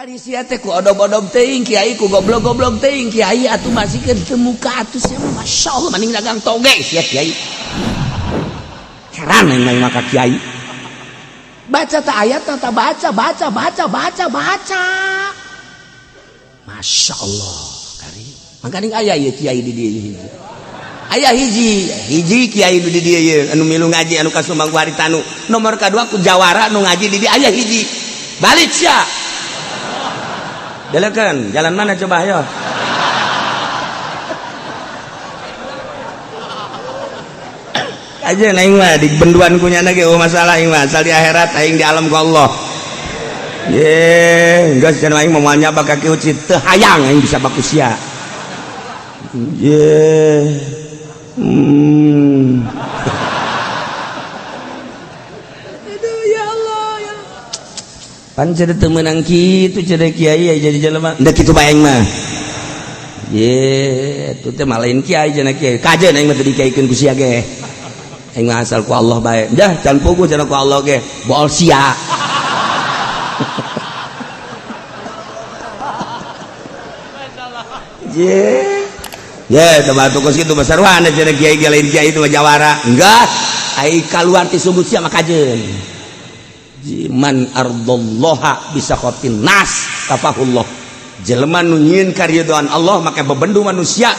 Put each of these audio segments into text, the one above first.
kali sia teh ku odog-odog teuing kiai ku goblok-goblok teuing kiai atuh masikeun teu muka atuh sia masyaallah mending dagang toge sia kiai. Heran main maka kiai. Baca ta ayat ta baca. Masyaallah kari. Mangkaning aya ieu kiai di dieu hiji. Aya hiji kiai di dieu ieu anu milu ngaji anu kasumbang ku harita anu nomor kadua ku jawara anu ngaji di dieu aya hiji. Balik sia. Dalekeun, jalan mana coba ayo. Aja aing mah di benduan ku nya ge masalah aing mah asal di akhirat aing di alam ku Allah. Ye, geus cenah aing moal nyaba ka kieu cit teu hayang aing bisa baku sia. Ye. Aduh ya Allah ya. Pan cenah teu meunang kitu cenah kiai jadi jelema. Da kitu bae aing mah. Ye, itu teh mah lain kiai cenah kiai. Kajeun aing mah teu dikaikeun ku sia ge. Aing mah asal ku Allah bae. Dah can pugu cenah ku Allah ge. Bool sia. Ye. Ya, teu batu kos kitu basaruan cenah kiai ge lain kiai itu mah jawara. Enggak. Ai kaluar ti sumut sia mah kajeun. Man ardallaha bisa qatin nas kafahullah. Jelema nu nyieun karidhoan Allah make bebendu manusia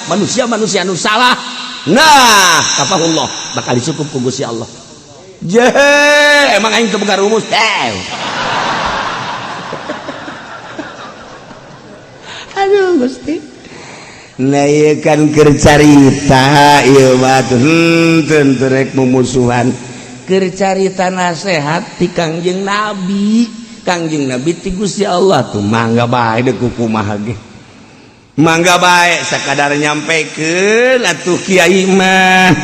nu salah. Nah, kafahullah bakal dicukup ku Gusti Allah. Jeh, emang aing teu boga rumus teh. Aduh Gusti. Nah ieu kan keur carita ieu mah teu rek mumusuhan. Keur carita nasehat ti Kangjeng Nabi. Kangjeng Nabi ti Gusti Allah tuh mangga bae deuk kumaha ge. Mangga bae sakadar nyampekeun atuh kiai mah.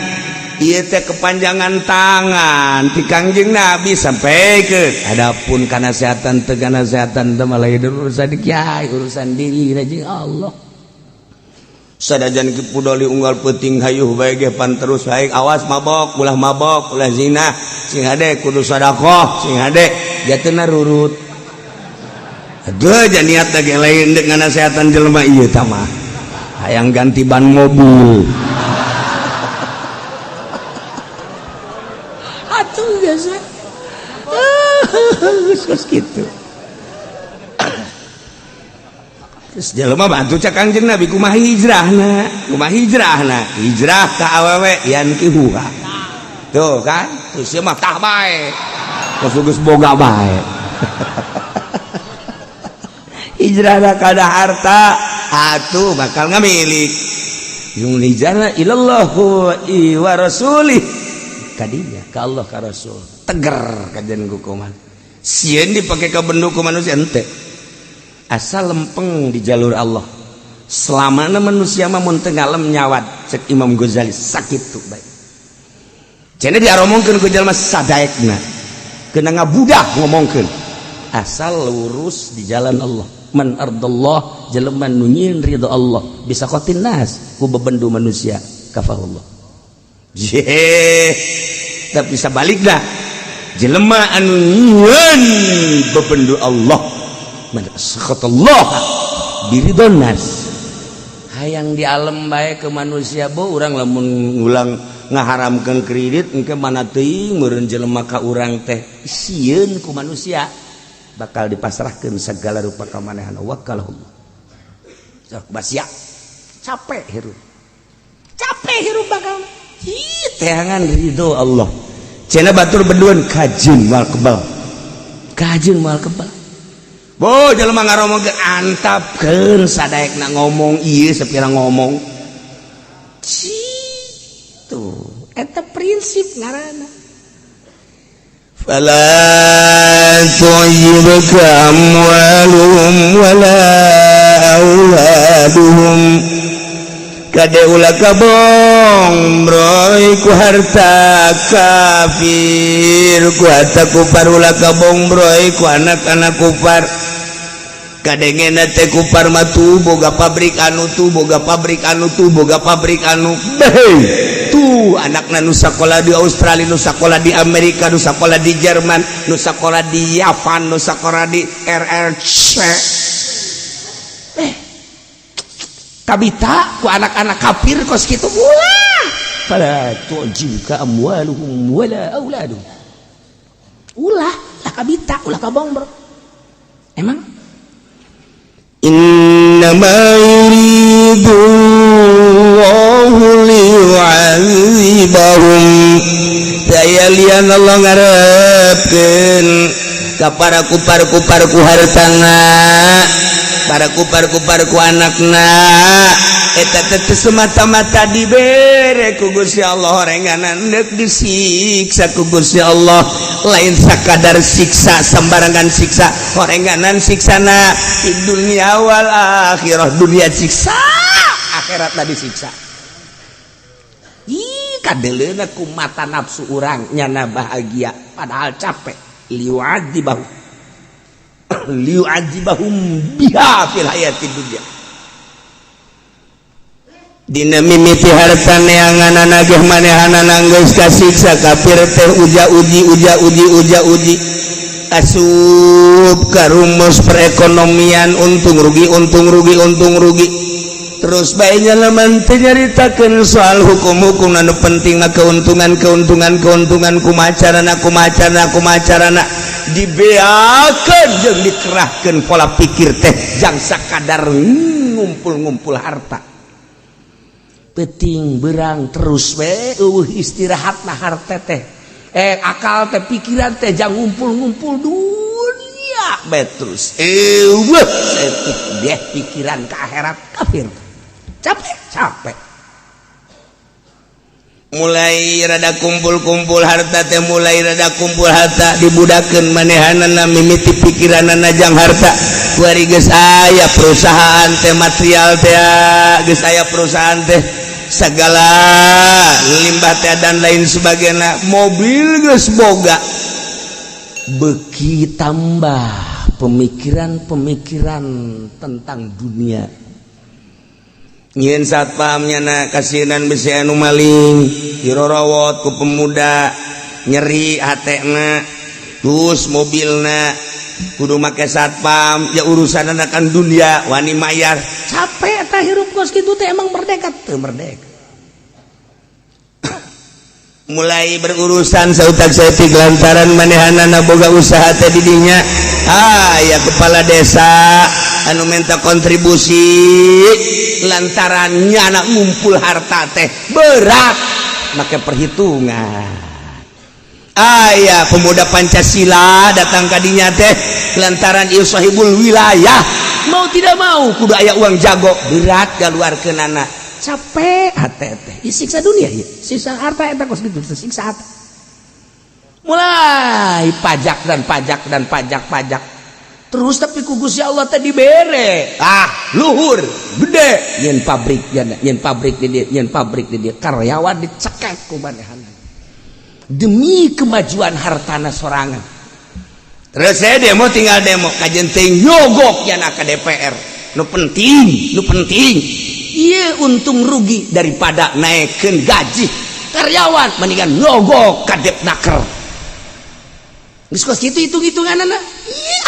Ieu teh kepanjangan tangan ti Kangjeng Nabi sampaikeun. Adapun kanasehatan teu kanasehatan teh mah lain urusan kiai, urusan diri jeung Allah. Sadajan kipudoli unggal peuting hayuh bae ge pan terus bae awas mabok ulah zina sing hade kudu sedekah sing hade jatuna rurut. Aduh jan niat ge lain deuk nganasehatan jelema ieu tah mah hayang ganti ban mobil. Atuh biasa. Geus kitu. Terus jelema bantu cak Kangjeng Nabi kumaha hijrahna hijrah ka awewe yan kihuha tuh kan terus mah tah bae geus boga bae hijrahna kada harta atuh bakal ngamilik yung hijrahna ilallahu wa rasulih kadinya ka Allah ka Rasul teger kajen kukuman sieun dipake ka bendu ku manusia henteu asal lempeng di jalur Allah selamana manusia mah mun teu ngalem nyawat cek Imam Ghazali sakitu bae cenah diaromongkeun ku jalma sadaekna keuna ngabudah ngomongkeun asal lurus di jalan Allah man ardallah jelema nu nyieun ridho Allah bisa qatin nas ku bebendu manusia kafahullah tapi sabalikna jelema anu nyieun bebendu Allah man sakhatallah biridonnas hayang di alam bae ke manusia bo urang lamun ngulang ngaharamkeun kredit engke mana teuing meureun jelema ka urang teh sieun ku manusia bakal dipasrahkeun segala rupa kamanehan wakalahullah sok basia capek hirup bakal teangan ridho Allah cenah batur beduan kajeun moal kebal Bo jelema ngaromongkeun antapkeun sadaekna ngomong ieu sapira ngomong. Citu eta prinsip ngaranna. Fala tu'jibuka amwaluhum wala auladuhum kade ulah kabong broy ku harta kafir ku harta kufar ulah kabong broy ku anak-anak kufar kadengena teh kupar mah tuh boga pabrik anu tuh anakna nu sakola di Australia nu sakola di Amerika nu sakola di Jerman nu sakola di Yavan nu sakola di RRC kabita ku anak-anak kafir kos kitu ulah pada tu'jibka amwaluhum wala auladuhum ulah kabita ulah kabongber emang innama yuridu Allahu liyu'adzibahum daya lian Allah ngarepkeun ka para kupar-kupar ku hartana para kupar-kupar ku anakna eta teh semata-mata dibere ku Gusti Allah horenganan deuk disiksa ku Gusti Allah lain sakadar siksa sembarangan siksa horenganan siksana di dunia wal akhirah dunia siksa akhiratna disiksa ih kadeleuna ku mata nafsu urang nyana bahagia padahal capek liu'adzibahum biha fil hayati dunya dina mimiti harta neanganana geh manehanana geus kasiksa kafir teh uja-uji asup ka rumus perekonomian untung rugi terus bae nyalaman teh nyaritakeun soal hukum-hukum anu penting keuntungan kumacarana dibeakeun jeung dikerahkeun pola pikir teh jang sakadar ngumpul-ngumpul harta penting berang terus we istirahatna harta teh akal teh pikiran teh jang ngumpul-ngumpul dunia betus deh pikiran ke akhirat kafir capek mulai rada kumpul harta teh dibudakeun manehanana mimiti pikiranana jang harta kuari geus aya perusahaan teh material teh geus aya perusahaan teh segala limbah teh dan lain sebagainya mobil geus boga beki tambah pemikiran tentang dunia nyen satpamnya na kasinan besi anu maling dirorowot ku pemuda nyeri hatena terus mobilna kudu make satpam ya urusan akan dunia wani mayar capek tah hirup kos kitu teh emang merdeka teu merdeka mulai berurusan sautak-sautik lantaran manehanana boga usaha teh di dinya ya kepala desa anu minta kontribusi lantaran nyana ngumpul harta teh berat make perhitungan pemuda Pancasila datang ka dinya teh lantaran ieu sahibul wilayah mau tidak mau kudu aya uang jago berat galuarkeun anak capek hate teh siksa dunia ieu siksa harta eta kos kitu siksa harta mulai pajak terus tapi ku Gusti Allah teh dibere luhur gede nyen pabrik di dieu karyawan dicekek ku manehana demi kemajuan hartana sorangan terus saya demo kajen teh nyogok yana ka DPR nu penting iya untung rugi daripada naikkeun gaji karyawan mendingan nyogok ka Depnaker geus kos kitu hitung-hitunganana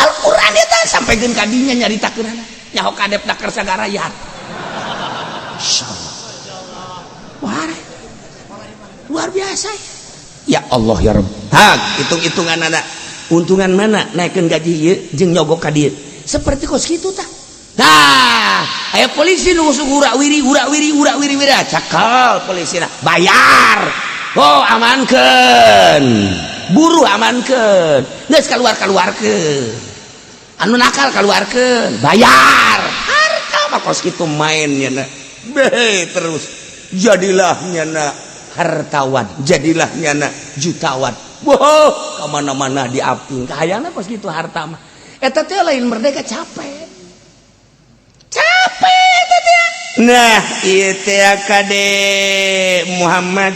Al-Qur'an eta sampaikeun ka dinya nyaritakeunana nyaho ka Depnaker sagara yat insyaallah wah luar biasa ya Allah ya Rabb hitung-hitunganana untungan mana naikkeun gaji ieu jeung nyogok ka dieu seperti kos kitu tah aya polisi nu usuk urak-wiri cakal polisina bayar amankeun buru amankeun geus kaluarkeun anu nakal kaluarkeun bayar harta mah kos kitu main nya terus jadilah nyana hartawan jadilah nyana jutawan kamana-mana diaping kahayana kos kitu harta mah eta teh lain merdeka capek nah ieu teh kade Muhammad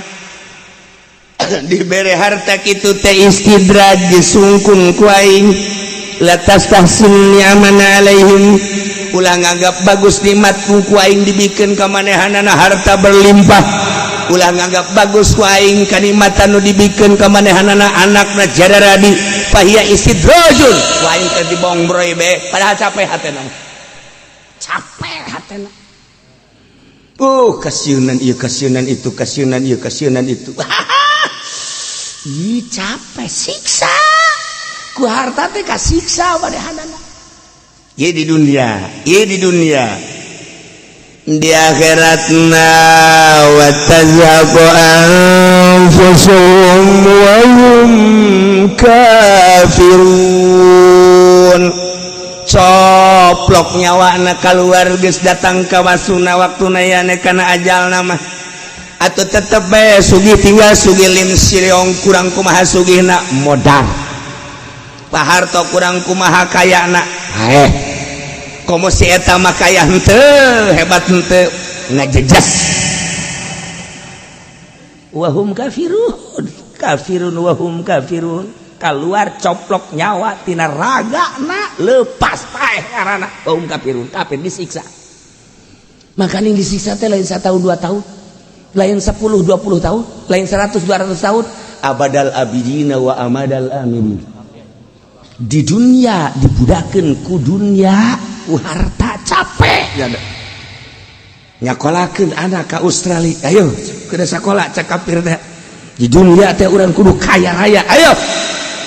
dibere harta kitu teh istidraj disungkun ku aing latas tahsin ni'amana alaihim ulah nganggap bagus nikmatku ku aing dibikeun ka manehanana harta berlimpah ulah nganggap bagus ku aing kanikmatan nu dibikeun ka manehanana anakna jararadi fahiya istidrajun ku aing teh dibongbroy be padahal capek hatena Kasiunan itu ih capek siksa ku harta teh kasiksa padahana ieu di dunia di akhiratna wa tazhaqu anfusuhum wa hum kafirun coplok nyawana keluar geus datang ka wasuna waktuna yane kana ajalna mah atuh tetep bae sugih tinggal sugih lim siriong kurang kumaha sugihna modal paharto kurang kumaha kayana komo si eta mah kaya henteu hebat henteu ngajejas wahum kafirun wahum kafirun keluar coplok nyawa tina ragana lepas paeh karana wahum kafirun kafir disiksa makanya disiksa teh lain 1 tahun 2 tahun lain 10 20 tahun lain 100 200 tahun abadal abidina wa amadal amin di dunia dibudakeun ku dunia ku harta capek nyakolakeun anak ka Australia ayo ke sakola cak kafir teh di dunia teh urang kudu kaya raya ayo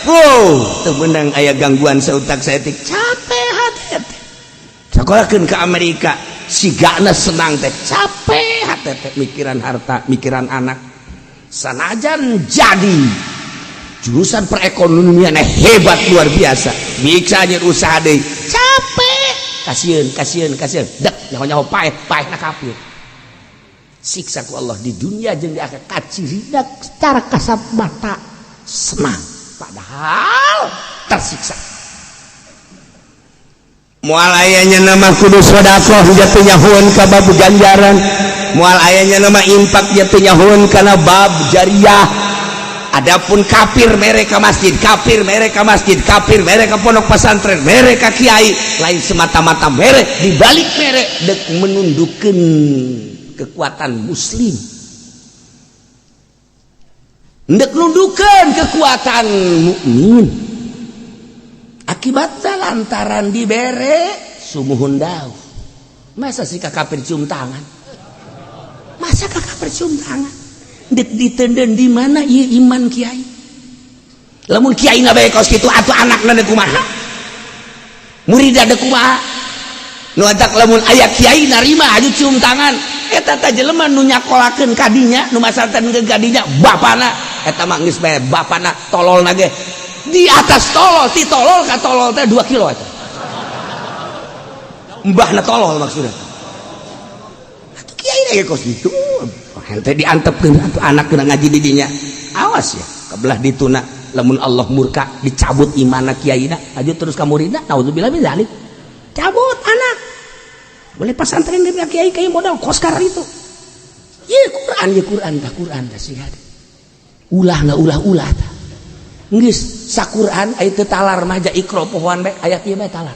teu meunang aya gangguan sautak saeutik capek hate sakolakeun ke Amerika sigana senang teh capek hate teh mikiran harta mikiran anak sanajan jadi jurusan perekonomian hebat luar biasa bisa nyer usaha deui capek kasieun dek nyaho paeh na kafir siksa ku Allah di dunia jeung di akhirat kacirina secara kasat mata senang padahal tersiksa moal ayanya nama kudu sedekah jatuh nyahoeun ka bab ganjaran moal ayanya nama infak jatuh nyahoeun kana bab jariyah. Adapun kafir mereka masjid, kafir mereka pondok pesantren, mereka kiai, lain semata-mata merek dibalik merek dek menundukkan kekuatan muslim, dek menundukkan kekuatan mukmin. Akibatnya lantaran dibere sumuhun daun. Masa sih kafir cium tangan? Masa kafir cium tangan? Dek ditenden di mana ieu iman kiai lamun kiai ngabae kos kitu atuh anakna deuk kumaha murid deuk kumaha nu atak lamun aya kiai narima aju cium tangan eta teh jelema nu nyakolakeun kadinya nu masartan ke kadinya bapana eta mah geus bae bapana tololna ge di atas tolol ti tolol ka tolol teh 2 kilo eta mbahna tolol maksudna atuh kiai ge kos kitu ente diantepkeun atuh anak kena ngaji di dinya awas ya kabelah dituna lamun Allah murka dicabut imanna kiaina aju terus ka muridna naudzubillah min zalik cabut anak boleh pesantren ge kiai modal kos karena itu ieu Quran tah sih ada ulah tah geus saquran aya teu talar mah ja ikra pohoan bae aya kieu bae talar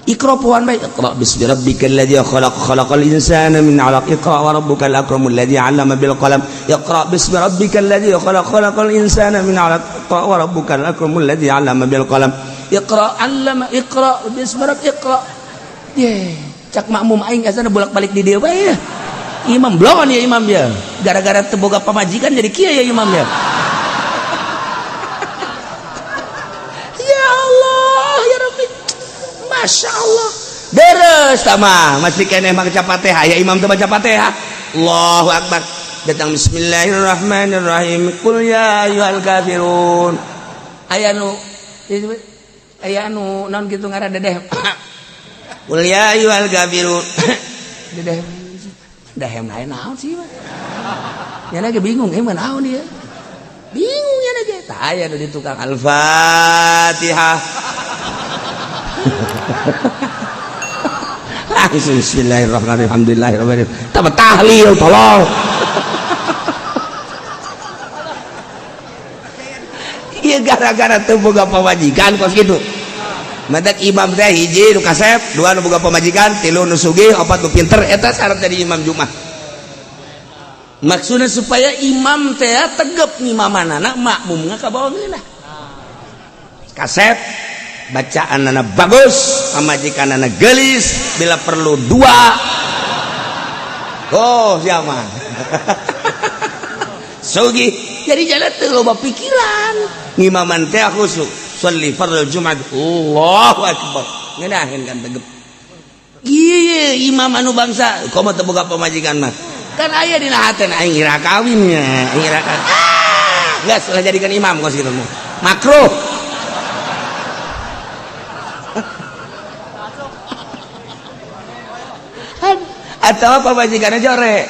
ikra pohoan bae iqra bismi rabbikal ladzi khalaqal insana min 'alaq iqra wa rabbukal akramul ladzi 'allama bil qalam iqra bismi rabbikal ladzi khalaqal insana min 'alaq iqra wa rabbukal akramul ladzi 'allama bil qalam iqra bismi rabbikal iqra cak makmum aing asana bolak-balik di dieu bae imam blon ya imam ya gara-gara teu boga pamajikan jadi kieu ya imam ya. Masya Allah beres tamah masih kene mah baca Fatihah ya imam teh baca Fatihah Allahu Akbar datang bismillahirrahmanirrahim qul ya ayyuhal kafirun aya nu naon kitu ngaran dedeh qul ya ayyuhal kafirun dedeh lain naon sih mah nya lagi bingung emang naon dia bingung nya lagi tah aya nu di tukang Al-Fatihah bismillahirrahmanirrahim alhamdulillahirabbil alamin tahlil tolong ieu gara-gara teu boga pamajikan kos kitu madak imam teh hiji nu kasep dua nu boga pamajikan tilu nu sugih opat nu pinter eta syarat jadi imam Jumat maksudna supaya imam teh tegep ngimamanana makmum ngakabawangeunna kasep bacaan anak bagus pamajikan anak gelis bila perlu 2 oh siapa sugi jadi jalan teu loba pikiran ngimaman teh khusuk sholli fardhu jumat Allahu akbar ngeunaheun kan tegep ieu imam anu bangsa komo teu boga pamajikan mah kan aya dina hateun aing ira kawinnya ira kawin geus lah jadikan imam kos kitu makruh atau apa majikanna jore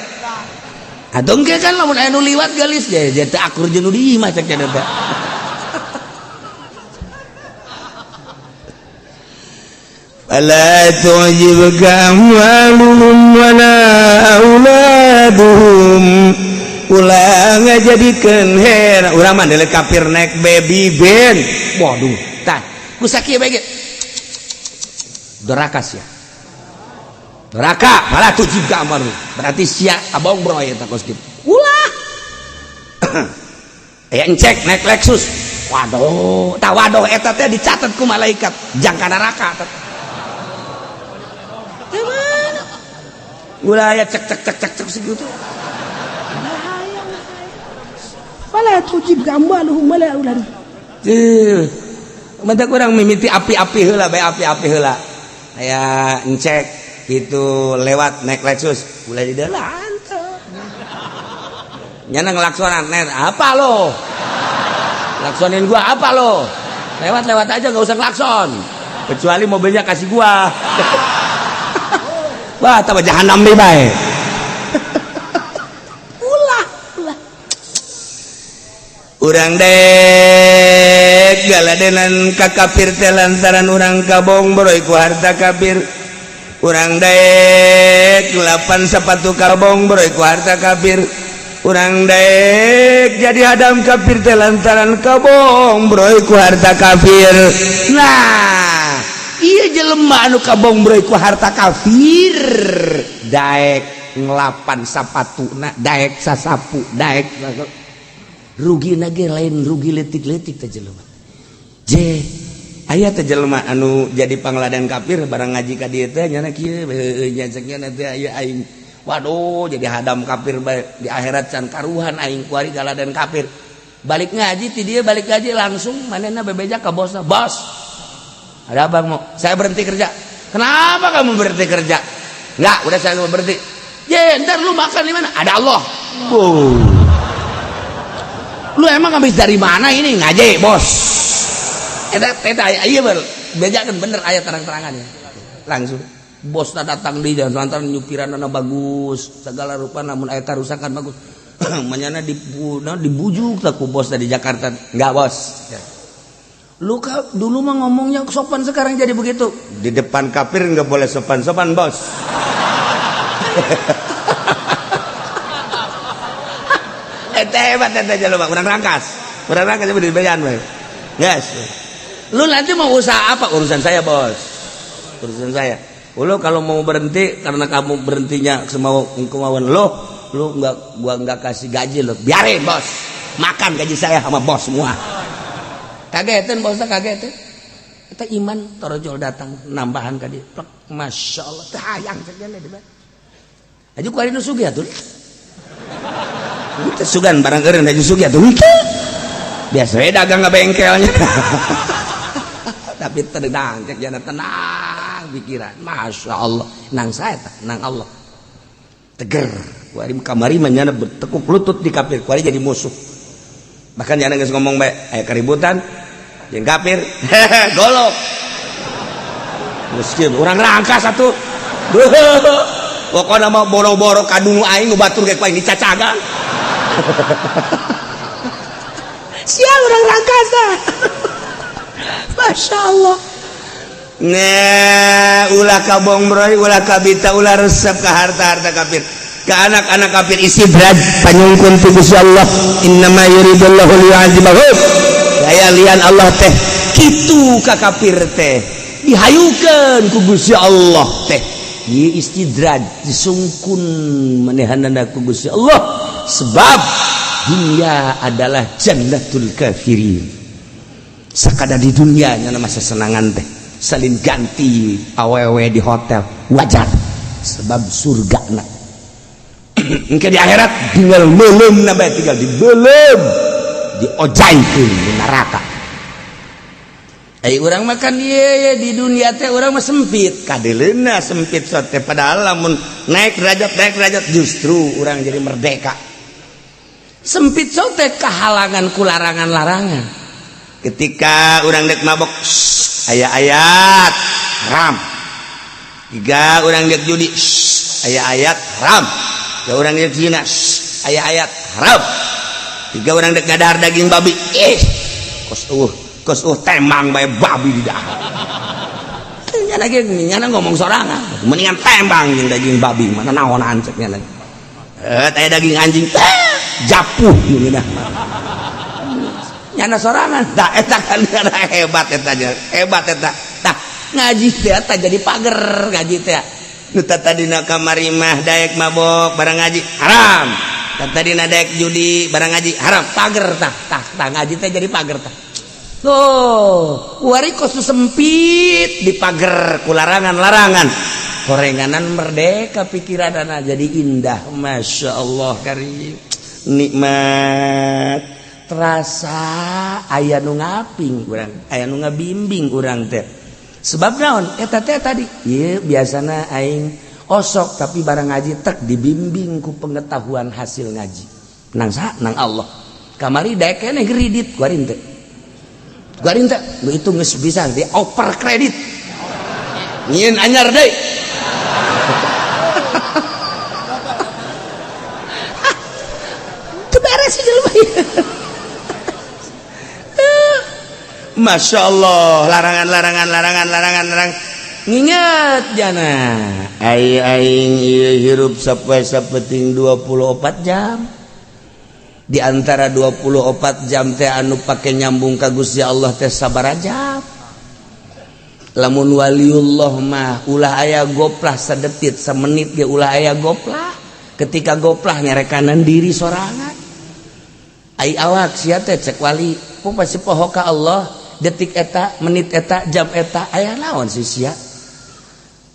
atau engke kan lamun aya nu liwat galis ge teu akur jeung nu di imah cek cenah teh fala tu'jibka amwaluhum wala auladuhum ulah ngajadikeun heran urang mah deuleu kafir naik baby band waduh tah ku sakieu bae ge dorakas ya doraka malah tujib ka amar berarti sia abong bro ya takos kitu ulah aya encek naik Lexus waduh tah waduh eta teh dicatet ku malaikat jangka neraka teh mana ulah aya cek segitu fala tujib gambaluhum wala aulad mentak urang mimiti api-api heula bae api-api heula aya encek itu lewat naik Lexus mulai di dalam nyana ngelaksonan net apa lo laksonin gua apa lo lewat aja nggak usah ngelakson kecuali mobilnya kasih gua wah tambah jahanam nih bae ulah urang dek galadenan ka kafir teh lantaran urang kabong broy ku harta kafir urang daek 8 sepatu kabong broy ku harta kafir urang daek jadi hadam kafir teh lantaran kabong broy ku harta kafir nah ieu jelema anu kabong broy ku harta kafir daek 8 sapatuna daek sasapu daek rugina ge lain rugi leutik-leutik teh jelema je aya teh jelema anu jadi pangladan kafir barang ngaji ka dieu teh nyana kieu nya cekna teh aya aing waduh jadi hadam kafir di akhirat can karuhan aing kuari galadan kafir balik ngaji ti dieu balik ngaji langsung manehna bebeja ka bosna bos ada abang mau saya berhenti kerja kenapa kamu berhenti kerja enggak udah saya mau berhenti ye ntar lu makan di mana ada Allah lu emang habis dari mana ini ngaji bos eta iya bejakeun bener aya terang-terangan ya langsung bosna datang di dan lantaran nyupiranna bagus segala rupa namun aya karusakan bagus manyana dibujuk tak ku bosna di Jakarta enggak bos ya. Lu dulu mah ngomongnya sopan sekarang jadi begitu di depan kafir enggak boleh sopan-sopan bos eta hebat eta jelema urang rangkas di bayan bae yes lu nanti mau usaha apa urusan saya bos urusan saya lu kalau mau berhenti karena kamu berhentinya semau kemauan lu gua nggak kasih gaji lu biarin bos makan gaji saya sama bos semua kagetin bosnya kagetin kita iman torojol datang nambahan ka dia masya Allah hayang segala deh aja ku ari nu sugih atuh teh sugan barang eureun aja sugih atuh biasa we dagang ka bengkelnya tapi tenang cek jana tenang pikiran masya Allah nang saya nang Allah teger kuari kamari manyana bertekuk lutut di kafir kuari jadi musuh bahkan jana geus ngomong bae aya keributan jeung kafir golok miskin urang rangkas atuh pokona mah boro-boro kadung aing nu batur ge ku aing dicacagan sial urang rangkas masya Allah nah ulah kabong broy ulah kabita ulah resep ka harta-harta kafir ka anak-anak kafir istidraj panyungkun ti Gusti Allah innama yuridullahu liyu'adzibahum daya lian Allah teh kitu ka kafir teh dihayukeun ku Gusti Allah teh ieu istidraj disungkun manehanana ku Gusti Allah sebab dunia adalah jannatul kafirin sakada di dunia nyana masa senangan teh salin ganti awewe di hotel wajar sebab surga na engke di akhirat tinggal meuleum na bae tinggal dibeuleum diojaikeun di neraka. Ai urang makan ieu di dunia teh urang mah sempit, kadeleuna sempit sote padahal lamun naik derajat justru urang jadi merdeka. Sempit sote kahalangan ku larangan-larangan. Ketika urang dek mabok aya ayat haram. Tiga urang dek judi aya ayat haram. Tiga urang dek zina aya ayat haram. Tiga urang dek ngadahar daging babi kos tembang bae babi di dahar. Nyana ngomong sorangan, mendingan tembang jeung daging babi mana naonan cek nyana. Aya daging anjing japuh geuna. Nyana sorangan, da eta kan hebat eta. Tah ngaji teh eta jadi pager ngaji teh. Nu tadina kamari mah daek mabok barang ngaji haram. Tadina daek judi barang ngaji haram, pager tah ngaji teh jadi pager tah. Tuh, wari kosu sempit di pagar kularangan-larangan. Korenganan merdeka pikiranana jadi indah. Masya Allah karim. Nikmat. Terasa aya nu ngaping urang, aya nu ngabimbing urang teh. Sebab naon? Eta teh tadi. Ieu biasana aing osok tapi barang ngaji tek dibimbing ku pengetahuan hasil ngaji. Nang saha? Nang Allah. Kamari daek keneh geridit kuarin teh. Garin teh itu geus bisa di oper kredit. Nyieun anyar deui. Teu beres jelema ieu. Masya Allah, larangan. Nginget jana. Aing ieu hirup sapoe sapeting 24 jam. Di antara 24 jam teh anu pake nyambung ka Gusti Allah teh sabaraha jam. Lamun waliullah mah ulah aya goplah sadetik samenit ge ulah aya goplah. Ketika goplah ngerekanan diri sorangan. Ai awak sia teh cek wali pasti poho ka Allah detik eta menit eta jam eta aya naon sih sia.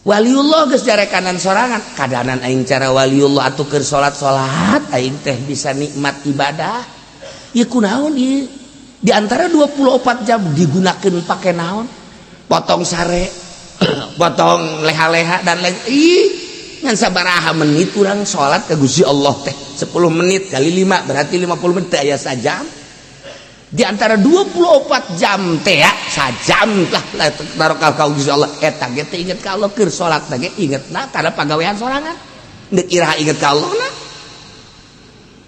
Waliullah geus jarekanan sorangan kadanan aing cara waliullah atuh keur salat aing teh bisa nikmat ibadah ieu kunaon ieu di antara 24 jam digunakeun pake naon potong sare potong leha-leha dan lain ngan sabaraha menit urang salat ka Gusti Allah teh 10 menit kali 5 berarti 50 menit aya sajam. Di antara 24 jam teh ya sajam lah barokah ka Gusti Allah eta ge teh inget ka Allah keur salat ge ingetna kana pagawean sorangan deuk iraha inget ka Allah na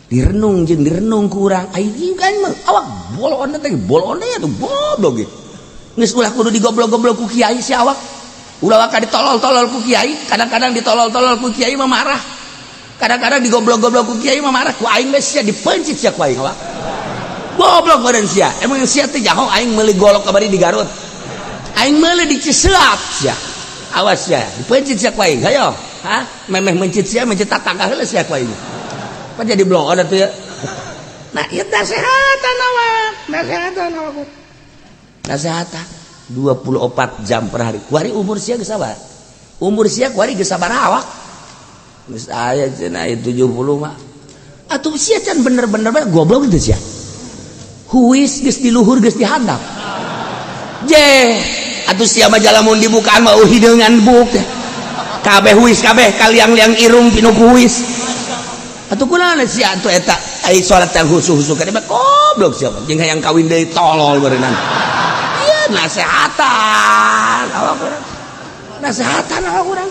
direnung ku urang aing kan mah awak bolon teh bolon atuh bodoh ge geus ulah kudu digoblok-goblok ku kiai si awak ulah ka ditolol-tolol ku kiai kadang-kadang ditolol-tolol ku kiai mah marah kadang-kadang digoblok-goblok ku kiai mah marah ku aing mah sia dipencit sia ku aing awak goblok badan sia emang sia teh jaho aing meuli golok kabari di Garut aing meuli di Ciselat sia awas sia dipencit sia ku aing hayo memeh mencit sia mencit tatangga heula sia ku aing apa jadi blok ada tuh ya nah ieu nasehatan awak nasehatan 24 jam per hari kuari umur sia geus sabaraha umur sia kuari geus sabaraha awak geus aya cenah 70 mah atuh sia can bener-bener goblok itu sia huis geus di luhur geus di handap je atuh sia mah jalamun dibukaan mah hideungan buk kabeh huis kabeh kaliang-liang irung pinu huis atuh kunaon sia atuh eta ai salat yang husu-husu ka mah goblok sia jeung hayang kawin deui tolol beureunan ieu nasehatan awak urang nasehatan awak urang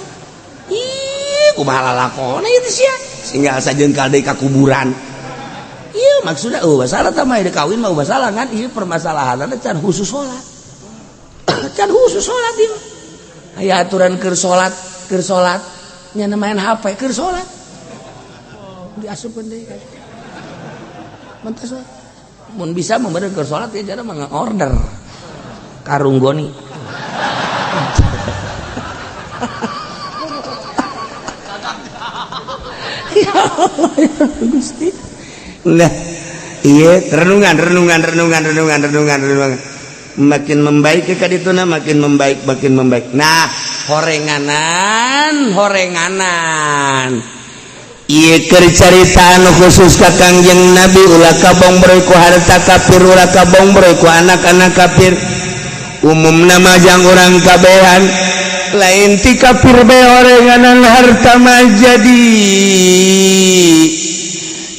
ih kumaha lalakona ieu sia sehingga sajeun ka deui ka kuburan. Iya maksudnya masalah tamah ada kawin mau masalah kan iya permasalahannya can khusus sholat can khusus sholat ini aya aturan keur sholat nya main HP keur sholat diasupkeun deui mantas mun bisa membeureun keur sholat ya cara mah order karung goni ya Allah ya Gusti. Nah, iya renungan. Makin membaik ke kadituna makin membaik. Nah, horenganan. ieu keur carita anu khusus ka Kangjeng Nabi ulah kabongbroi ku harta kafir ulah kabongbroi ku anak-anak kafir umumna majang urang kabehan lain ti kafir be orenganan harta mah jadi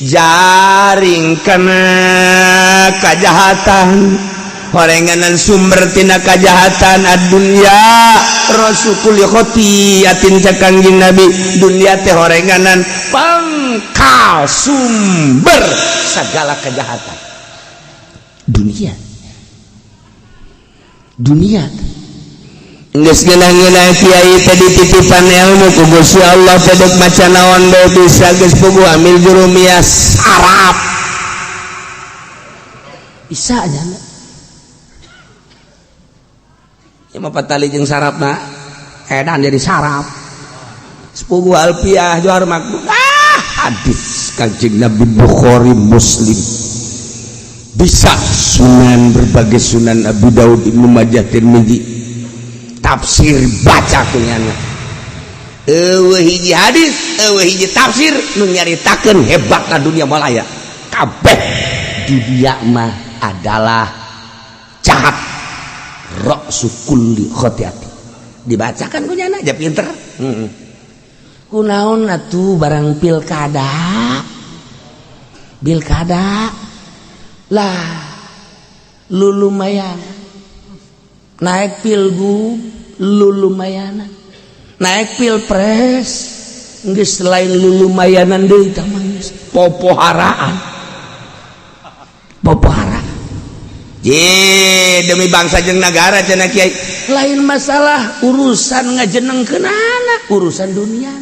jaring kana kajahatan horenganan sumber tina kajahatan adunya rasukul khoti atin Kangjeng Nabi dunia teh horenganan pangkal sumber segala kejahatan dunia geus ngeunah-ngeunah kiai teh dititipan ilmu ku Gusti Allah teh deuk maca naon bae bisa geus puguh ambil jurumias Arab bisa nya ya mah patali jeung sarafna edan jadi saraf sepugu alfiah johar makmum hadis Kangjeng Nabi Bukhari Muslim bisa sunan berbagai sunan Abu Daud Ibnu Majah Tirmidzi tafsir baca kunyana eueuh hiji hadis eueuh hiji tafsir nu nyaritakeun hebatna dunia malaya kabeh dunia mah adalah jahat ra'su kulli khotiati dibacakan kunyana aja pinter kunaon atuh barang pilkada lah lu lumayan naik pilgub lu lumayan naik pilpres geus selain lu lumayanan deui tah mah popoharaan ye demi bangsa jeung negara cenah kiai lain masalah urusan ngajenengkeunana urusan dunia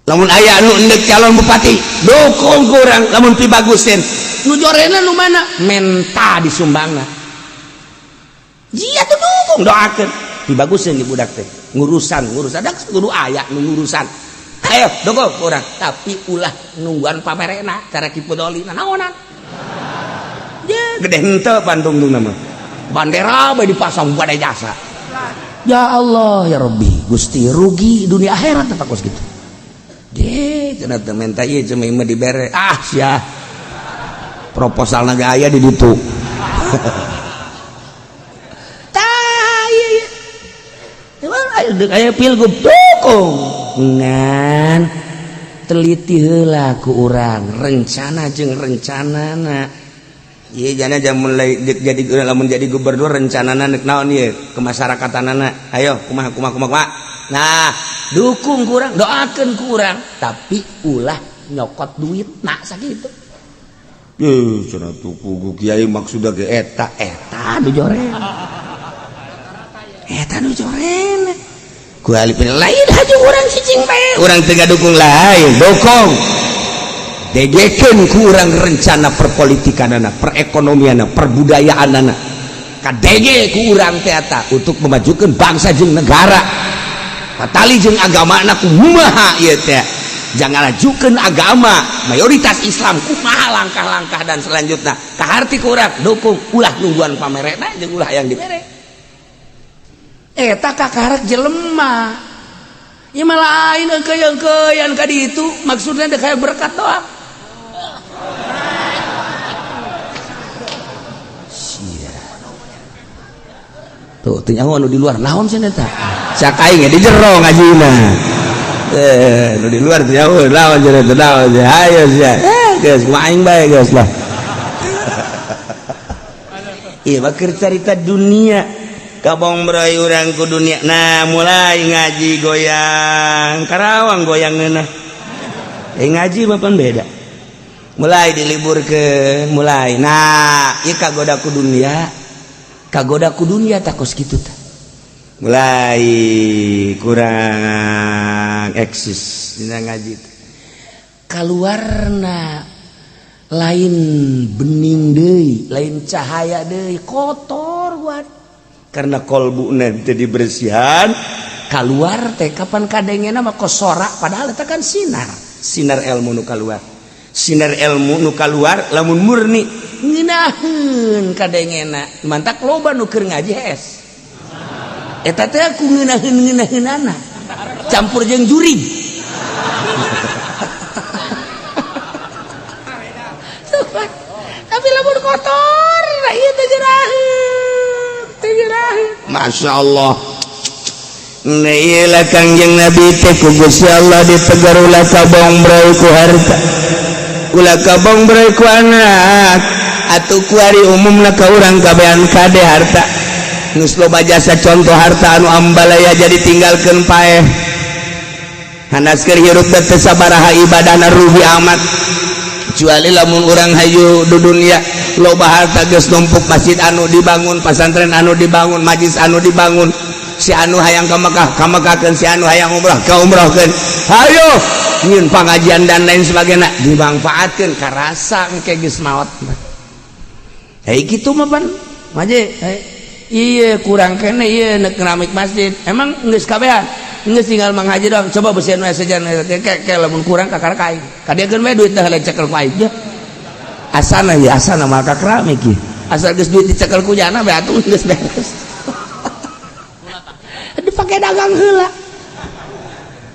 lamun aya anu endek calon bupati dukung kurang lamun pi bagusin nu jorena nu mana menta disumbangna iya tuh dukung doakeun pi bagusin di budak teh ngurusan dak kudu aya nu ngurusan ayo dukung kurang tapi ulah nungguan pamerena cara kipu dolina naonan gede henteu Bandung nama bandera bae dipasang pada jasa ya Allah ya Rabbi Gusti rugi dunia akhirat apa kos gitu deh cenah teh menta ieu cemeh mah dibere sia proposal naga aya di ditu tah ieu aya pilgub dukung ngan teliti heula ku urang rencana jeung rencanana ieu jana jam mulai jadi lamun jadi gubernur rencanana neuk naon ieu ke masyarakatanana ayo kumaha nah dukung kurang doakeun kurang tapi ulah nyokot duit nak sakitu cenah tuku kiai maksudna ge eta nu joren ku alipin lain haju urang cicing bae urang teu dukung lain dukung degekeun ku urang rencana perpolitikanana perekonomianna perbudayaanana kadege ku urang teh eta untuk memajukeun bangsa jeung negara patali jeung agamana kumaha ieu teh jangan ajukeun agama mayoritas Islam kumaha langkah-langkah dan selanjutnya kaharti ku urang dukung ulah nungguan pamerena jeung ulah yang dibere eta kakarek jelema ieu mah lain eukeun ka ditu maksudna teh kayak berkat doang tuh nyaho anu di luar naon cenah eta sak aing di jero ngajina anu di luar teh nyaho naon cenah eta naon ayo sia geus aing bae geus lah ieu mah keur carita dunia kabongbroi urang ku dunia nah mulai ngaji goyang Karawang goyang ngeunah ngaji mah pan beda mulai diliburkeun mulai nah ieu kagoda ku dunia takos kitu tah mulai kurang eksis dina ngaji kaluarna lain bening deui lain cahaya deui kotor buat karena kolbuna teu dibersihan kaluar teh kapan kadengena mah kosorak padahal eta kan sinar ilmu nu kaluar lamun murni ngeunaheun kadengena mantak loba nu keur ngaji es eta teh aku ngeunaheunana campur jeung jurig Tapi lamun kotor, ieu teh jeuraheun. Masya Allah. Nailah Kangjeng Nabi teh ku Gusti Allah ditegar ulah kabong breu ku harta. Ulah kabong breu ku anak. Atuh ku ari umumna ka urang kabehan kade harta. Geus loba jasa contoh harta anu ambalaya jadi tinggalkeun paeh. Hanaskeun hirup teh sabaraha ibadahna rugi amat. Kecuali lamun urang hayu di dunia loba harta geus numpuk masjid anu dibangun, pasantren anu dibangun, majlis anu dibangun. Si anu hayang ka Mekah, ka Mekahkeun, si anu hayang umrah, ka umrahkeun. Hayo nyieun pangajian dan lain sebagainya dimanfaatkeun karasa engke geus maot. Hei kitu mah pan. Maje, ieu kurang kene ieu keramik masjid. Emang geus kabehan? Geus tinggal Mang Haji doang. Coba bersihin we saja ke lamun kurang kakar kain. Kadiekeun we duit teh helek cekel ku aing. Asana ya asana mah ka keramik ieu. Asal geus duit dicekel ku jana we atuh geus beres. Dipakai dagang heula.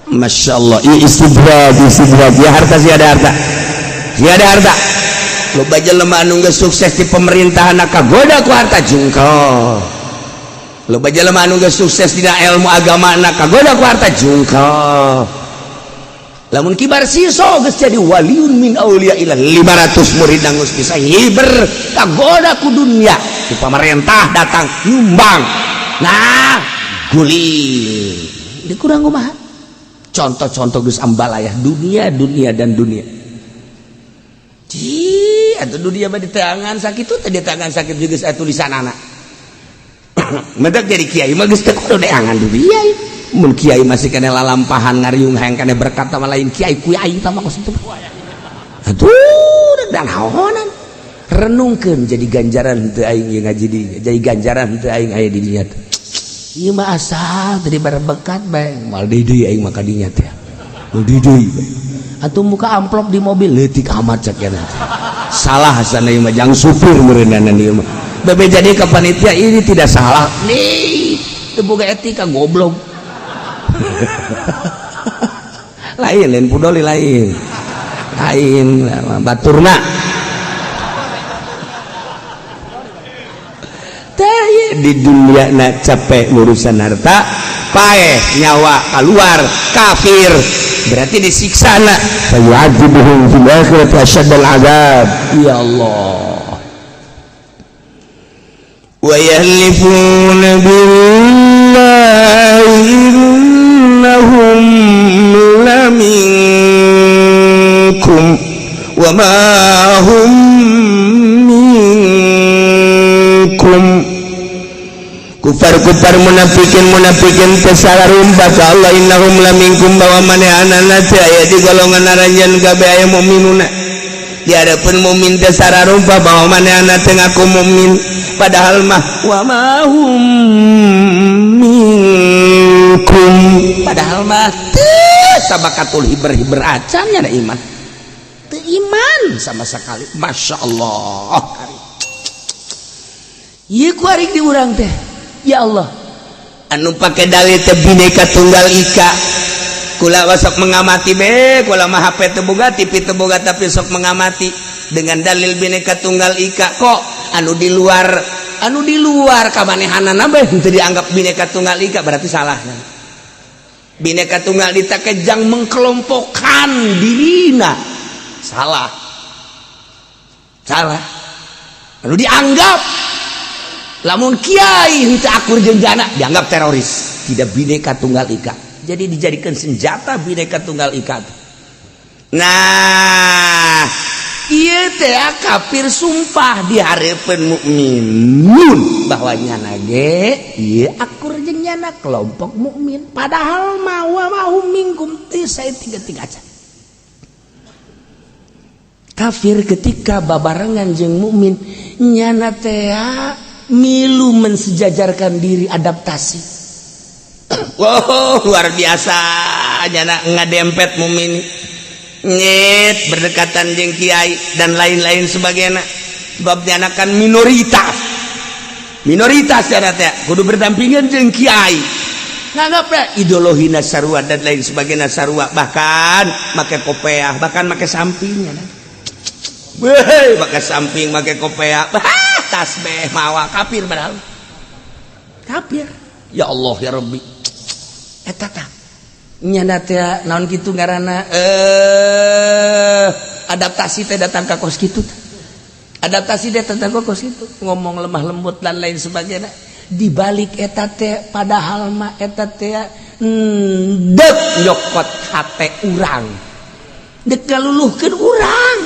Masya Allah. Istidraj ya harta siada harta. Loba jelema anu geus sukses di pemerintahan kagoda ku harta jungkal. Loba jelema anu geus sukses dina ilmu agama kagoda ku harta jungkal. Lamun kibar siso geus jadi waliun min auliya ila 500 murid geus bisa hiber kagoda ku dunia. Di pemerintah datang nyumbang. Nah, gulir. Di kurang kumaha? Contoh-contoh geus ambalaya dunia dan dunia. Ci, atuh dunia mah di tangan sakitu teh di tangan sakit juga saya tulisan anak. Mendak jadi kiai mah geus teu kudu deangan dunia. Mun kiai masih kena lalampahan ngariung hayang kena berkat sama lain kiai kuyai tah mah kitu. Atuh dan naonan. Renungkeun jadi ganjaran teu aing ngaji di, jadi ganjaran teu aing aya di dinya teh. Ieu mah asal tadi berbekat bae. Mal deui aing mah ka dinya teh. Mal deui. Atuh muka amplop di mobil leutik amat cekeuna. Salah sana ieu mah jang supir meureunana ieu mah. Bebe jadi ke panitia ini tidak salah. Nih, teu boga etika goblok. Lain pudoli lain. Lain baturna. Di dunia nak capek urusan harta paeh nyawa keluar kafir berarti disiksa nak fayu'adzibuhum fil akhirati asyaddal azab ya Allah wa yahlifuna billahi innahum laminkum wa ma hum minkum. Kufar munafikin tesararumpa ka Allah innahum laminkum bahwa manehanana teh aya di golongan aranjeun gabe aya mukminuna. Di hadapan mukmin tesararumpa bahwa manehanana teh ngaku mukmin padahal mah wa ma hum minkum padahal mah teu sabakatul hiber acan nya iman. Teu iman sama sekali. Masya Allah. Ieu ku ari di urang teh. Ya Allah anu pakai dalil teh Bhinneka Tunggal Ika kula sok mengamati be kula mah HP teu boga TV teu boga tapi sok mengamati dengan dalil Bhinneka Tunggal Ika kok anu di luar kamanehanana be teu dianggap Bhinneka Tunggal Ika berarti salah. Bhinneka Tunggal Ika kejang mengkelompokkan dirina salah anu dianggap lamun kiai henteu akur jeung jana dianggap teroris tidak Bhinneka Tunggal Ika jadi dijadikan senjata Bhinneka Tunggal Ika. Nah ieu teh kafir sumpah di hareupeun mukminun bahwa nyana ge ieu akur jeung nyana kelompok mukmin padahal ma wa mahum minkum teu saeutik-eutik acan. Kafir ketika babarengan jeung mukmin nyana teh milu mensejajarkan diri adaptasi. Wow luar biasa nyana ngadempet mukmin nyet berdekatan jeung kiai dan lain-lain sebagainya sebab nyana kan minoritas nyana teh kudu berdampingan jeung kiai nganggap ideologi nasarua dan lain sebagainya nasarua, bahkan pakai kopiah, bahkan pakai sampingnya. Pakai samping, pakai kopiah, tasbih mawa kafir padahal. Kafir. Ya Allah ya Rabbi. Eta tah. Nya teh naon kitu ngaranna adaptasi teh datang ka kos kitu. Adaptasi teh datang ka kos kitu, ngomong lemah lembut dan lain sebagainya. Di balik eta teh padahal mah eta teh dek nyokot hate urang. Dek galuluhkeun urang.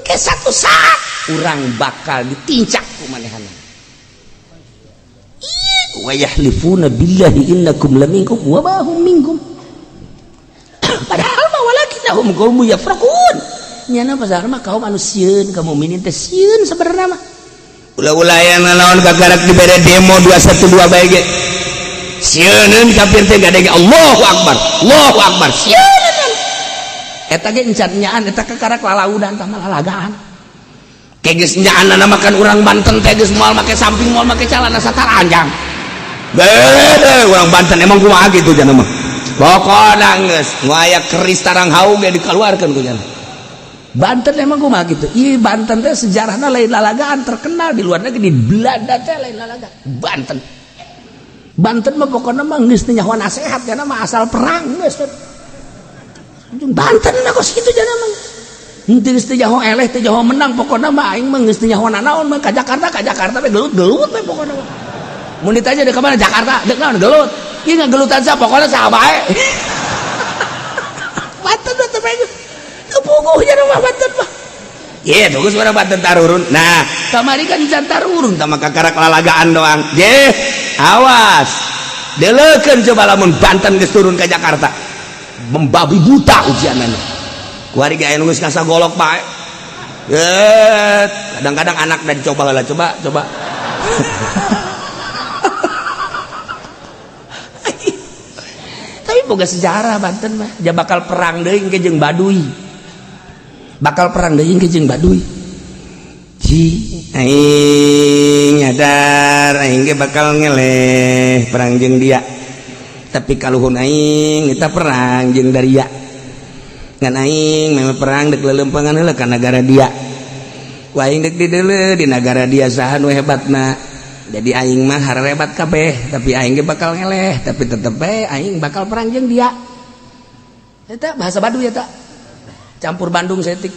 Ke satu saat urang bakal ditincak ku manehana. Wa yahlifuna billahi innakum laminkum wa ma hum minkum. Padahal mah walakinnahum qaumun yafraqun. Nyana pasar mah kaum anu sieun, kaum mukminin teh sieun sabarna mah. Ulah-ulah yang naon kagarak dibere demo 212 bae ge. Sieun kafir teh gadege Allahu Akbar. Allahu Akbar. Sieun. Eta ge encan nyaan eta kakarak lalaudan tah malalagaan. Ke geus nyaanna makan urang Banten teh geus moal make samping moal make calana sataranjang. Urang Banten emang kumaha gitu cenah mah. Pokona geus nu aya keris tarang haung ge dikeluarkeun ku cenah. Banten emang kumaha gitu. Ieu Banten teh sejarahna lain lalagaan terkenal di luar negeri, di Belanda teh lain lalagaan. Banten mah pokona mah geus teu nyaho nasehat kana mah asal perang geus. Banten mah kos kitu cenah mah. Henteu geus teu nyaho eleh teu nyaho menang pokona mah aing mah geus teu nyaho naon mah ka Jakarta teh gelut-gelut we pokona mah. Mun ditanya deuk ka mana Jakarta, deuk naon gelut. Ieu ngagelutan sa pokona saha bae. Banten teh bae. Puguh cenah mah Banten mah. Ieu tuh geus urang Banten tarurun. Nah, kamari kan jan tarurun tah mah kakarak lalagaan doang. Ye, awas. Deleukeun coba lamun Banten geus turun ka Jakarta. Membabi buta ujianana. Kuari ge aya nu geus kasagolok bae. Kadang-kadang anak dan coba heula coba. Tapi boga sejarah Banten mah. Ja bakal perang deui engke jeung Baduy. Ji, aing nyadar aing ge bakal ngeleh perang jeung dia. Tapi kaluhun aing kita perang jeung Daria ngan aing memang perang dek lelempangan heula ka negara dia ku aing dek dideuleu di negara dia saha nu hebatna jadi aing mah harebat kabeh tapi aing ge bakal ngeleh tapi tetep bae aing bakal perang jeung dia eta bahasa Baduy eta campur Bandung setik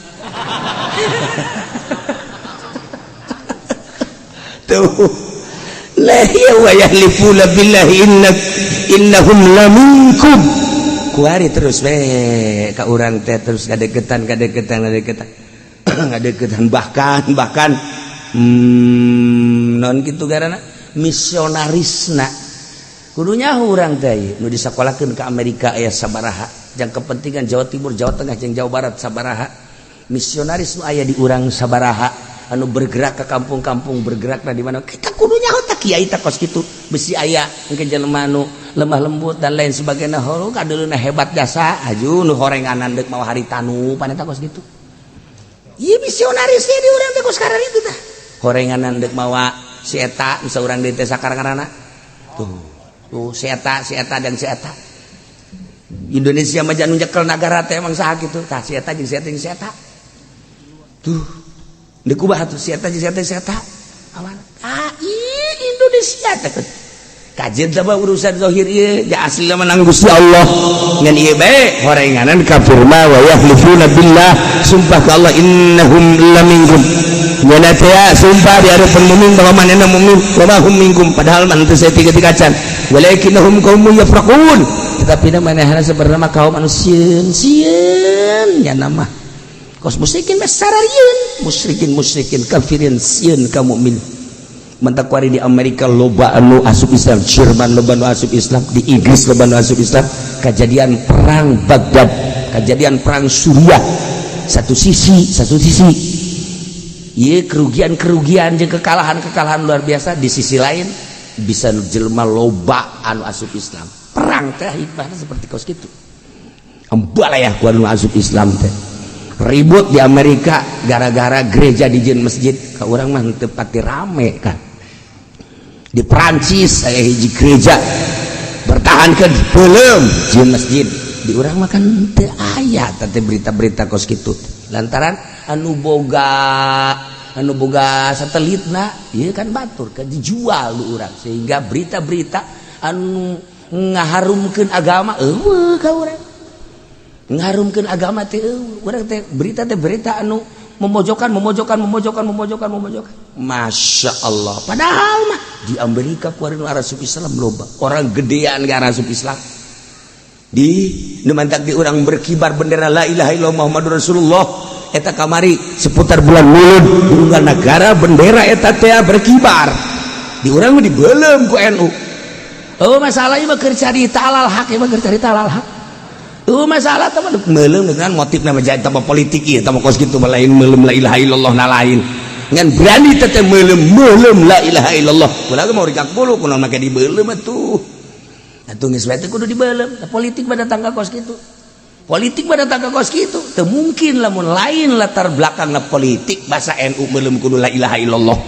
tuh la ya wa yahlifuna billahi innahum laminkum kuari terus we ka urang teh terus kadegetan bahkan non kitu garana misionarisna kudunya urang teh nu disakolakeun ka Amerika aya sabaraha jang kepentingan Jawa Timur Jawa Tengah jeung Jawa Barat sabaraha misionaris nu aya di urang sabaraha anu bergerak ke kampung-kampung bergerakna di mana kita kudunya tak kiai tak kos kitu besi aya engke jelema nu lemah lembut dan lain sebagainya horo kadeuluna hebat jasa aju nu horenganan deuk mawa haritanu paneta kos kitu ieu misionaris di urang teh kos karana itu tah horenganan deuk mawa si eta nu saurang deui teh sakarana tuh si eta dan si eta Indonesia mah jan nyekel nagara teh emang saha kitu tah si eta jeung si eta tuh dikubah tuh siata aman Indonesia teh kajian sama urusan zahir ieu ja asli menang Gusti Allah ngan ieu bae horenganan kafir ma wa yahlifuna billah sumpah ka Allah innahum laminkum ngan teh sumpah di hadapan mukmin bahwa manehna mukmin wa ma hum minkum padahal man teu saeutik kacan walakinnahum qaumun yafraqun tetapi manehna sebenarnya kaum anu sieun nya nama kos musyrikin besararieun musyrikin kafirin sieun ka mukmin mentakwari di Amerika loba anu asup Islam Jerman loba anu asup Islam di Inggris loba anu asup Islam kejadian perang Baghdad kejadian perang Suriah satu sisi ieu kerugian jeung kekalahan luar biasa di sisi lain bisa jelema loba anu asup Islam perang teh hikmahna seperti kos kitu embalayah ku anu asup Islam teh ribut di Amerika gara-gara gereja dijieun masjid ka urang mah teu pati rame kan di Perancis aya hiji gereja dipertahankan belum di masjid di urang makan teu aya teh berita-berita kos kitu lantaran anu boga satelitna ieu kan batur kan dijual di urang sehingga berita-berita anu ngaharumkeun agama eueuh ka urang ngaharumkeun agama teh urang teh berita anu memojokkan Masya Allah padahal mah di Amerika kuarin arasup Islam loba orang gedean ke arasup Islam di nemantak di orang berkibar bendera la ilaha illallah Muhammadur Rasulullah eta kamari seputar bulan Mulud di unggal negara bendera eta teh berkibar di orang dibeulem ku NU masalah ieu mah keur carita halal hak ieu mah keur carita halal hak masalah teman melem dengan motif nama jadi tambah politik ya tambah kos gitu lain melem la ilaha illallah na lain dengan berani teteh melem la ilaha illallah kunaga mau rikak bulu kunaon make dibelem atuh geus bae teh kudu dibelem politik pada tangga kos gitu teu mungkin lamun lain latar belakangna politik bahasa NU melem kudu la ilaha illallah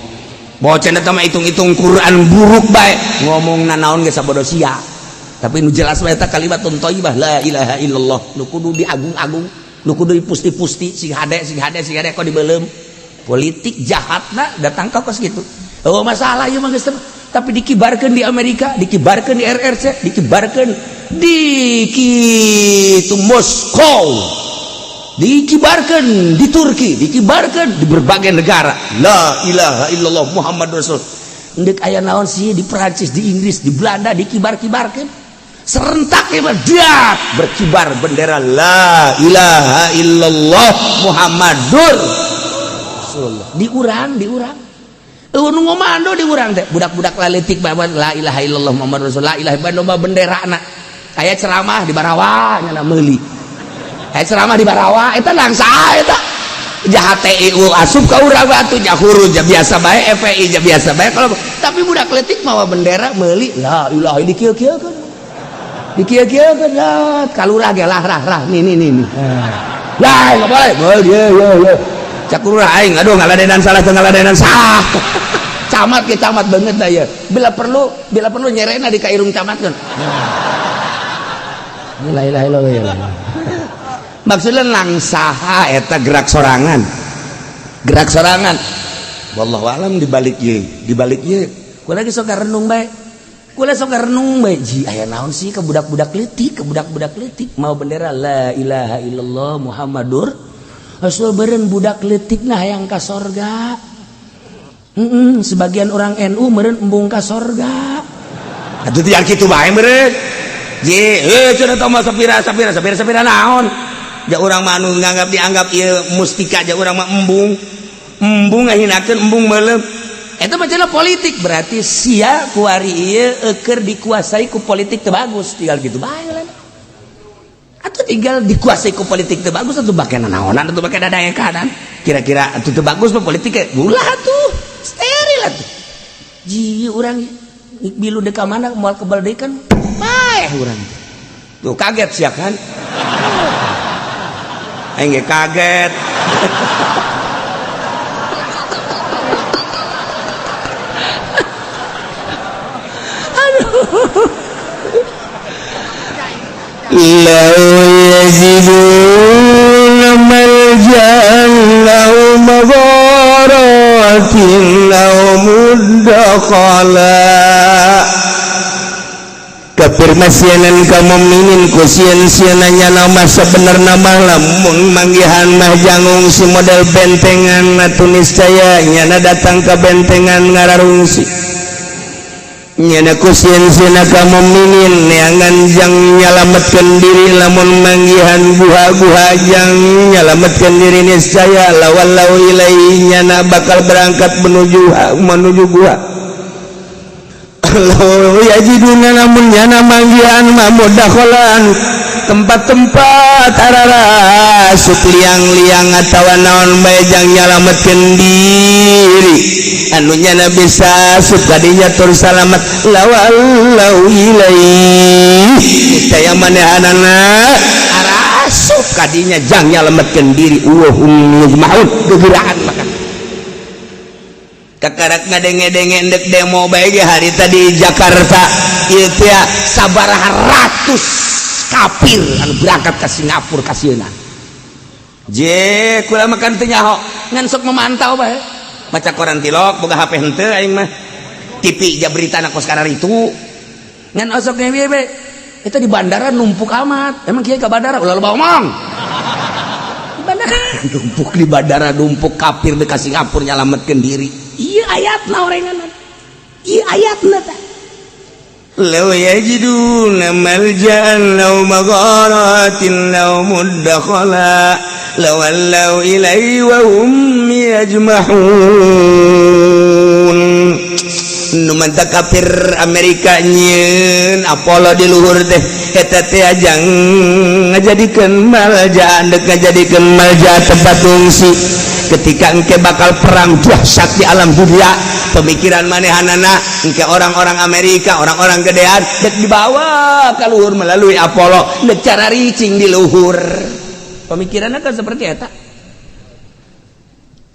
bocah eta mah hitung-hitung Quran buruk bae ngomongna naon geus sabodo sia tapi nu jelas wae eta kalimatun thayyibah la ilaha illallah nu kudu diagung-agung nu kudu dipusti-pusti sing hade kok dibeulem politik jahatna datang ka kos kitu masalah ieu mah geus tapi dikibarkeun di Amerika dikibarkeun di RRC dikibarkeun di kitu Moskow dikibarkeun di Turki dikibarkeun di berbagai negara la ilaha illallah Muhammadur Rasul endek aya naon sih di Perancis di Inggris di Belanda dikibar-kibarkeun serentak dia berkibar bendera la ilaha illallah Muhammadur Rasulullah di urang nu ngomando di urang teh budak-budak laletik bae la ilaha illallah Muhammadur Rasulullah la ilaha illallah benderana aya ceramah di Barawa nya meuli aya ceramah di Barawa eta langsa eta jahat TIU asup ka urang atuh nya huruf biasa bae FPI biasa bae kalau tapi budak letik mawa bendera meuli la ilaha dikieu-kieukeun dikieu-kieukeun kalurah ge lah nih lah enggak boleh yo cak urah aing aduh ngaladenan salah camat ke camat banget da ya bila perlu nyerena di kairung camatkeun la ilaha illallah maksudna langsaha eta gerak sorangan wallahu alam dibalik ieu kumaha ge sok renung bae ji aya naon sih ke budak-budak leutik mau bendera la ilaha illallah Muhammadur Rasul beureun budak leutik nah hayang ka sorga sebagian orang NU meureun embung ka sorga atuh teh kitu bae meureun je cenah tah sapira naon ja urang mah anu dianggap ieu mustika ja urang mah embung ngahinakeun embung meuleuh eta mah cenah politik berarti sia kuari ieu keur dikuasai ku politik teu bagus tinggal kitu bae lah atuh tinggal dikuasai ku politik teu bagus atuh bake naonan atuh bake dadaekanan kira-kira atuh teu bagus mah politik ulah atuh steril atuh ji urang bilu deka mana moal kebal deui kan bae urang tuh kaget sia kan aing ge kaget lau yaziduna maljan lau magharatin lau muddakhala kafirmasienan kaum mukminin kusieun-sieunna nyana mah sabenerna mah lamun manggihan mah jangung si model bentengan tunis caya nyana datang ke bentengan ngararungsi nyana kusieun-sieunna kaum mukminin neangan jang nyalametkeun diri lamun manggihan guha-guha jang nyalametkeun diri niscaya lawallahu ilaihi nyana bakal berangkat menuju guha law yajiduna namun nyana manggihan mamudakholan tempat-tempat ararasup liang-liang atawa naon bae jang nyalametkeun diri anu nyana bisa asup kadinya tur salamet lawallahu ilaihi taya manehanana arasup kadinya jang nyalametkeun diri uhum yujmaun gegerahan maka kakarak ngadenge-denge endek demo bae ge harita di Jakarta ieu teh sabaraha ratus kafir anu berangkat ka Singapura kasieuna. Je kula makan teu nyaho ngan sok memantau bae. Baca koran tilok boga HP henteu aing mah. TV ja beritana kos kana ritu. Ngan osok ge bae. Eta di bandara numpuk amat. Emang kieu ka bandara ulah loba omong. Numpuk di bandara numpuk kafir di Singapura nyalametkeun diri. Ieu ayatna orenganan. Ieu ayatna teh. Law yajiduna malja'an law magharatin law muddakhala law allau ilaihi wa hum yajmahun. Nu mantap kafir Amerika nyeun Apollo di luhur teh eta teh ajang ngajadikeun malja andek ngajadikeun malja tempat fungsi ketika engke bakal perang dahsyat di alam dunia pemikiran manehanana engke orang-orang Amerika orang-orang gedean dek dibawa ka luhur melalui Apollo dek cara ricing di luhur pemikiranna kan seperti eta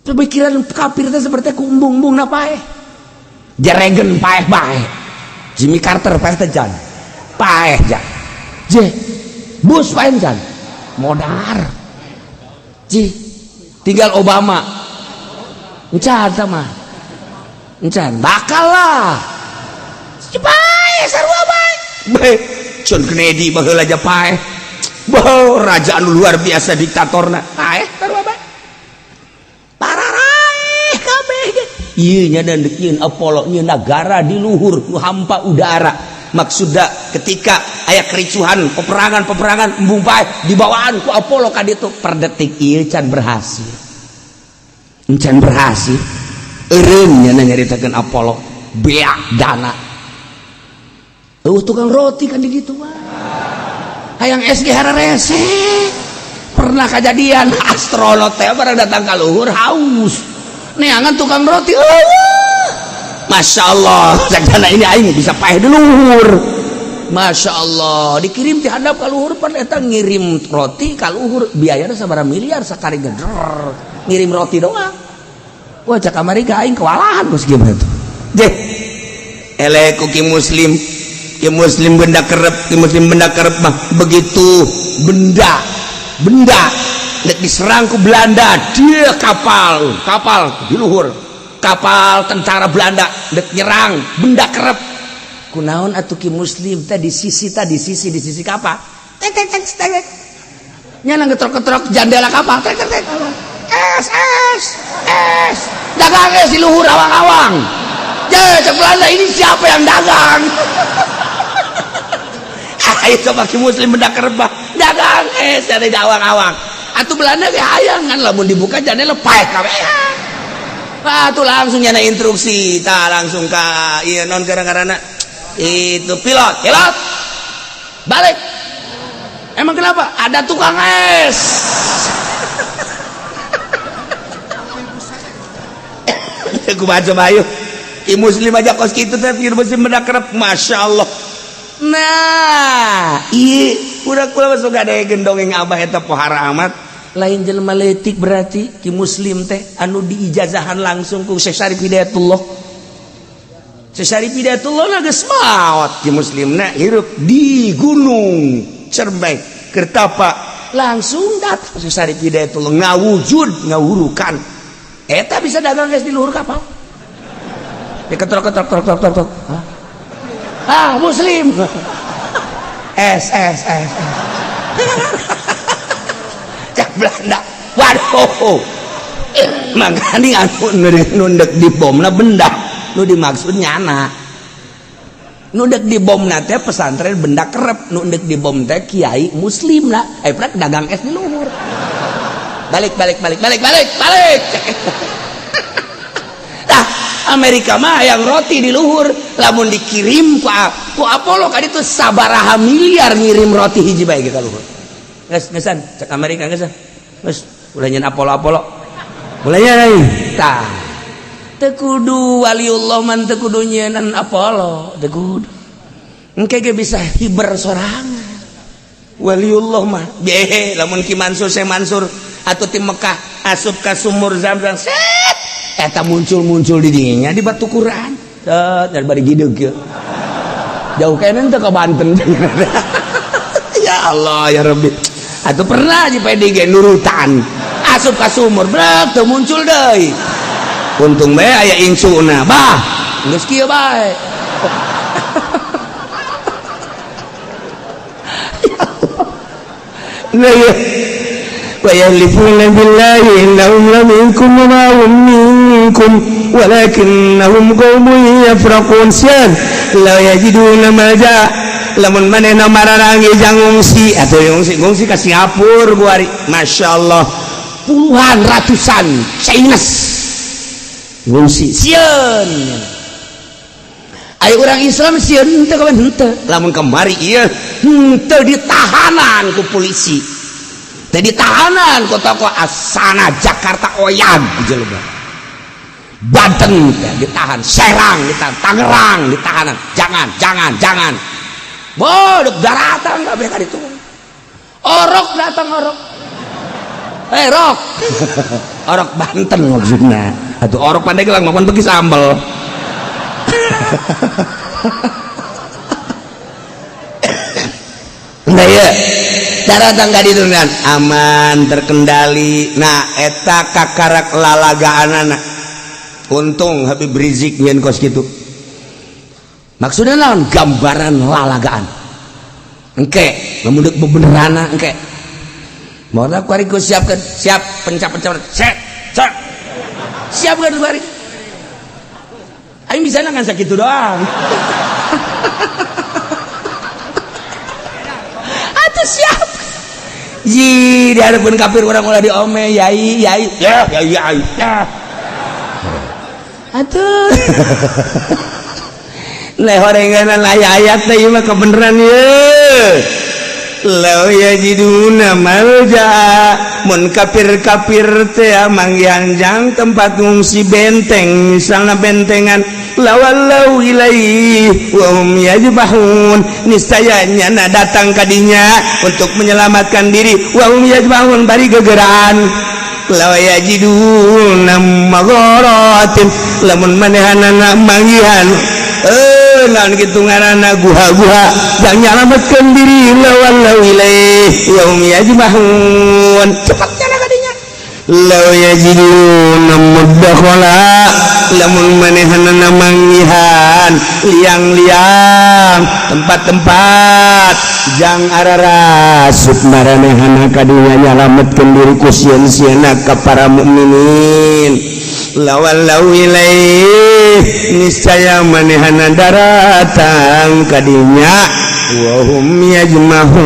pemikiran kafir teh seperti kumbung-umbungna paeh Jeregen paeh bae Jimmy Carter paeh teh jan paeh jan je Bush paeh jan modar ji tinggal Obama encan sama encan bakal lah paeh sarua bae John Kennedy baheula aja paeh bae raja anu luar biasa diktatorna paeh sarua bae pararai kabeh ieu nya dan deukeun Apollo nya negara di luhur nu hampa udara maksudna ketika aya kericuhan peperangan embung paeh dibawaan ku Apollo ka ditu per detik ieu can berhasil encan berhasil eureun nya nyaritakeun Apollo beak dana tukang roti kan di ditu mah hayang SG hararese pernah kejadian astronot teh barang datang ka luhur haus neangan tukang roti Masya Allah sakjana ini aing bisa paeh di luhur Masya Allah dikirim ti handap ka luhur pan eta ngirim roti ka luhur biayana sabaraha miliar sakali geder ngirim roti doang wah cak Amerika aing kewalahan geus kieu mah deh elek ku ki muslim benda kerep mah begitu benda dek diserang ku Belanda dia kapal di luhur kapal tentara Belanda dek nyerang benda kerep kunaon atuh ki muslim teh di sisi kapal tek nya ngetrok-ketrok jendela kapal tek es dagang es di luhur awang-awang cek Belanda ini siapa yang dagang ayo coba ki muslim benda kerep dagang es dari awang-awang atuh Belanda ge hayang kan lamun dibuka jandela paeh kabeh. Atuh langsung nyana instruksi, tah langsung ka ieu non gara-garana itu pilot. Balik. Emang kenapa? Ada tukang es. Ku baca bayu. Ki muslim aja kos kitu teh ki muslim benda kerep masyaallah. Nah, ieu udah kula masuk ada gendongeng abah eta pohara amat. Lain jelema leutik berarti ki muslim teh anu diijazahan langsung ku Syekh Syarif Hidayatullah. Syekh Syarif Hidayatullah geus maot ki muslimna hirup di gunung Cermek Kertapa langsung datang Syekh Syarif Hidayatullah ngawujud ngawurukan eta bisa dagang geus di luhur kapal. Diketrok muslim es cak Belanda waduh makanya anu nundek di bomna benda nu dimaksud nyana nundek di bomna teh pesantren benda kerep nundek di bom teh kiai muslim lah prek dagang es di luhur balik nah Amerika mah yang roti di luhur lamun dikirim ku Apollo kan itu sabaraha miliar ngirim roti hiji bae ka luhur gesan cek Amerika gesan geus ulah nyen Apollo ulah nyen tah teu kudu waliullah man teu kudu nyeun Apollo teu kudu engke ge bisa hiber sorangan waliullah mah lamun Ki Mansur Syekh Mansur atuh ti Mekah asup ka sumur Zam-Zam set eta muncul di dirinya di batu Quran dari bari gideg ya jauh kene teh ka Banten ya Allah ya Rabbi atuh pernah di PDG nurutan asup ka sumur brek teu muncul deui untung bae aya insuna bah geus kieu bae nah ya wa yahlifuna billahi innahum laminkum wa ma hum minkum walakinnahum qaumun yafraqun sian la yajiduna malja lamun manehna mararangi jang ngungsi atuh ngungsi ka Singapura buari masyaallah puluhan ratusan Chinese ngungsi sieun aya urang Islam sieun teu kawan henteu lamun kemari ieu henteu ditahanan ku polisi teu ditahanan ku tokoh Asana Jakarta Oyag jelema Banten ditahan Serang ditahan Tangerang ditahanan jangan bodok daratan kabeh ka ditu orok datang orok rok orok Banten maksudnya atuh orok pandai gelang makan pergi sambel nah ya daratan ka ditu kan aman terkendali nah eta kakarak lalagaanana untung Habib Rizik nyen kos kitu maksudnya naon gambaran lalagaan engke lamun deuk bebenerana engke moal kuari ku siapkeun siap pencap-pencap siap kan kuari aing bisa kan sakitu doang atuh siap ji dihareupeun kafir urang ulah diome yai ya atuh leh horenganan ayat teh mah kebeneran ye law yajiduna malja mun kafir teh manggihan jang tempat ngungsi benteng misalna bentengan lawallau ilaihi wa hum yajbahun niscayanya na datang kadinya untuk menyelamatkan diri wa hum yajbahun bari gegeraan law yajiduna magharatin lamun manehanana manggihan naon kitu ngaranna guha-guha yang nyalametkeun diri lawallau ilaihi wa hum yajbahun cepatnya kadinya law yajiduna mudakhala lamun manehanana manggihan liang-liang tempat-tempat jang ararasuk maranehana kadinya nyalametkeun diri ku sieun-sieunna ka para mukminin lawallau ilaihi niscaya manehana daratang kadinya wa hum yajmahun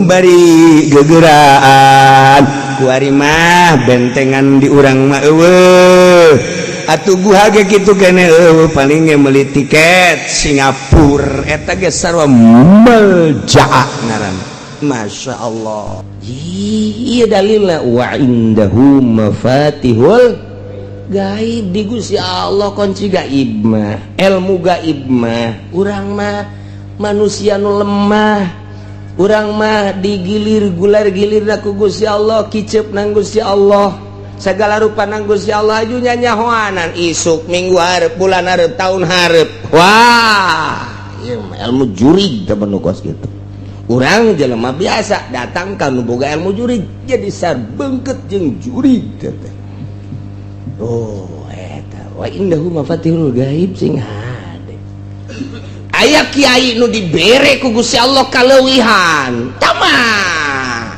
bari gegeraan kuari mah bentengan di urang mah eueuh atuh guha ge kitu keneh eueuh paling ge meuli tiket Singapura eta ge sarua meljaa ngaranna Masya Allah iya dalilna wa indahu mafatihul gaib di Gusti Allah kunci gaib mah ilmu gaib mah urang mah manusia nu lemah urang mah digilir gular-gilirna ku Gusti Allah kicep nang Gusti Allah segala rupa nang Gusti Allah aju nyanyahoanan isuk minggu hareup bulan hareup tahun hareup wah ieu ilmu jurig teh bener kos kitu urang jelema biasa datang ka nu boga ilmu jurig jadi sarbeungkeut jeung jurig teh oh eta wa indahu mafatihul gaib sing hade aya kiai nu dibere ku Gusti Allah kaleuwihan tamah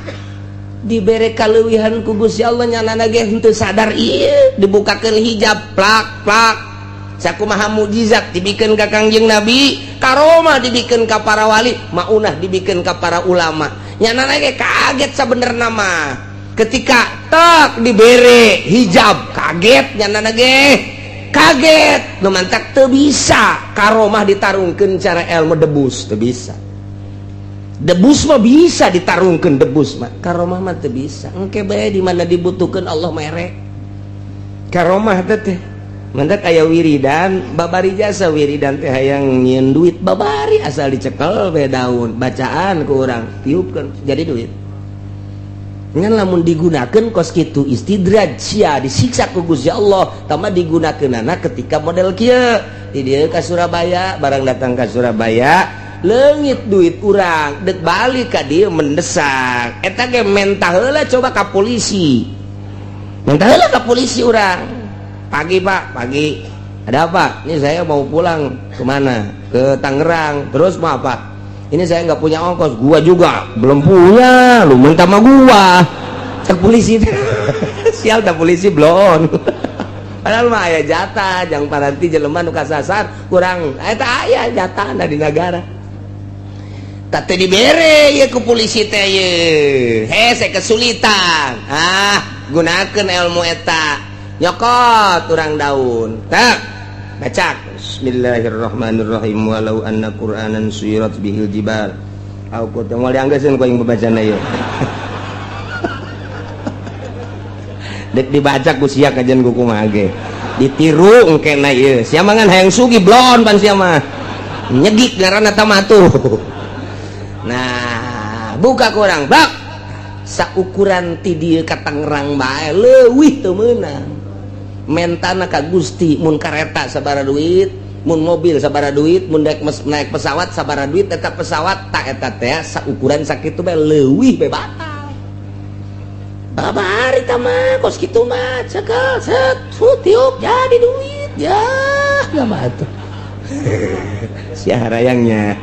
dibere kaleuwihan ku Gusti Allah nyanana ge henteu sadar ieu dibukakeun hijab plak sakumaha mukjizat dibikeun ka Kangjeng Nabi karomah dibikeun ka para wali maunah dibikeun ka para ulama nyanana ge kaget sabenerna mah ketika tak dibere hijab kaget nyanana ge kaget nu mantak teu bisa karomah ditarungkeun cara ilmu debus teu bisa debus mah bisa ditarungkeun debus mah karomah mah teu bisa engke bae di mana dibutuhkeun Allah mere karomah teh mantak aya wiridan babari jasa wiridan teh hayang nyieun duit babari asal dicekel bae daun bacaan ku urang tiupkeun jadi duit ngan lamun digunakan kos kitu istidraj sia disiksa ku Gusti Allah tambah digunakeunana ketika model kieu di dieu ka Surabaya barang datang ka Surabaya leungit duit urang dek balik ka dieu mendesak eta ge mentah heula coba ka polisi mentah heula ka polisi urang pagi Pak pagi ada apa ini saya mau pulang kemana ke Tangerang terus mau apa ini saya nggak punya ongkos gua juga belum punya lu minta sama gua tak polisi sial tak polisi belum padahal mah aya jatah jang paranti jelema nu kasasar kurang eta aya jatah di negara tak dibere ya ke polisi teh ye hese kesulitan gunakeun ilmu eta nyokot urang daun tak baca Bismillahirrahmanirrahim walau anna qur'anan suyirat bihil jibal aku teh moal dianggeuskeun ku aing babacana ieu dek dibaca ku sia kajian ku kumaha ge ditiru engkena ieu sia mah ngan hayang sugih blon pan sia mah nyegik ngaranna tamatu nah buka ku urang bak saukuran ti dieu ka Tangerang bae leuwih teu meunang mentana ka Gusti mun kareta sabaraha duit mun mobil sabaraha duit mun naik pesawat sabaraha duit eta pesawat tak eta teh saukuran sakitu bae leuwih bae batal babari tah mah kos kitu mah cekel set tiup jadi duit ya mah atuh sia harayangnya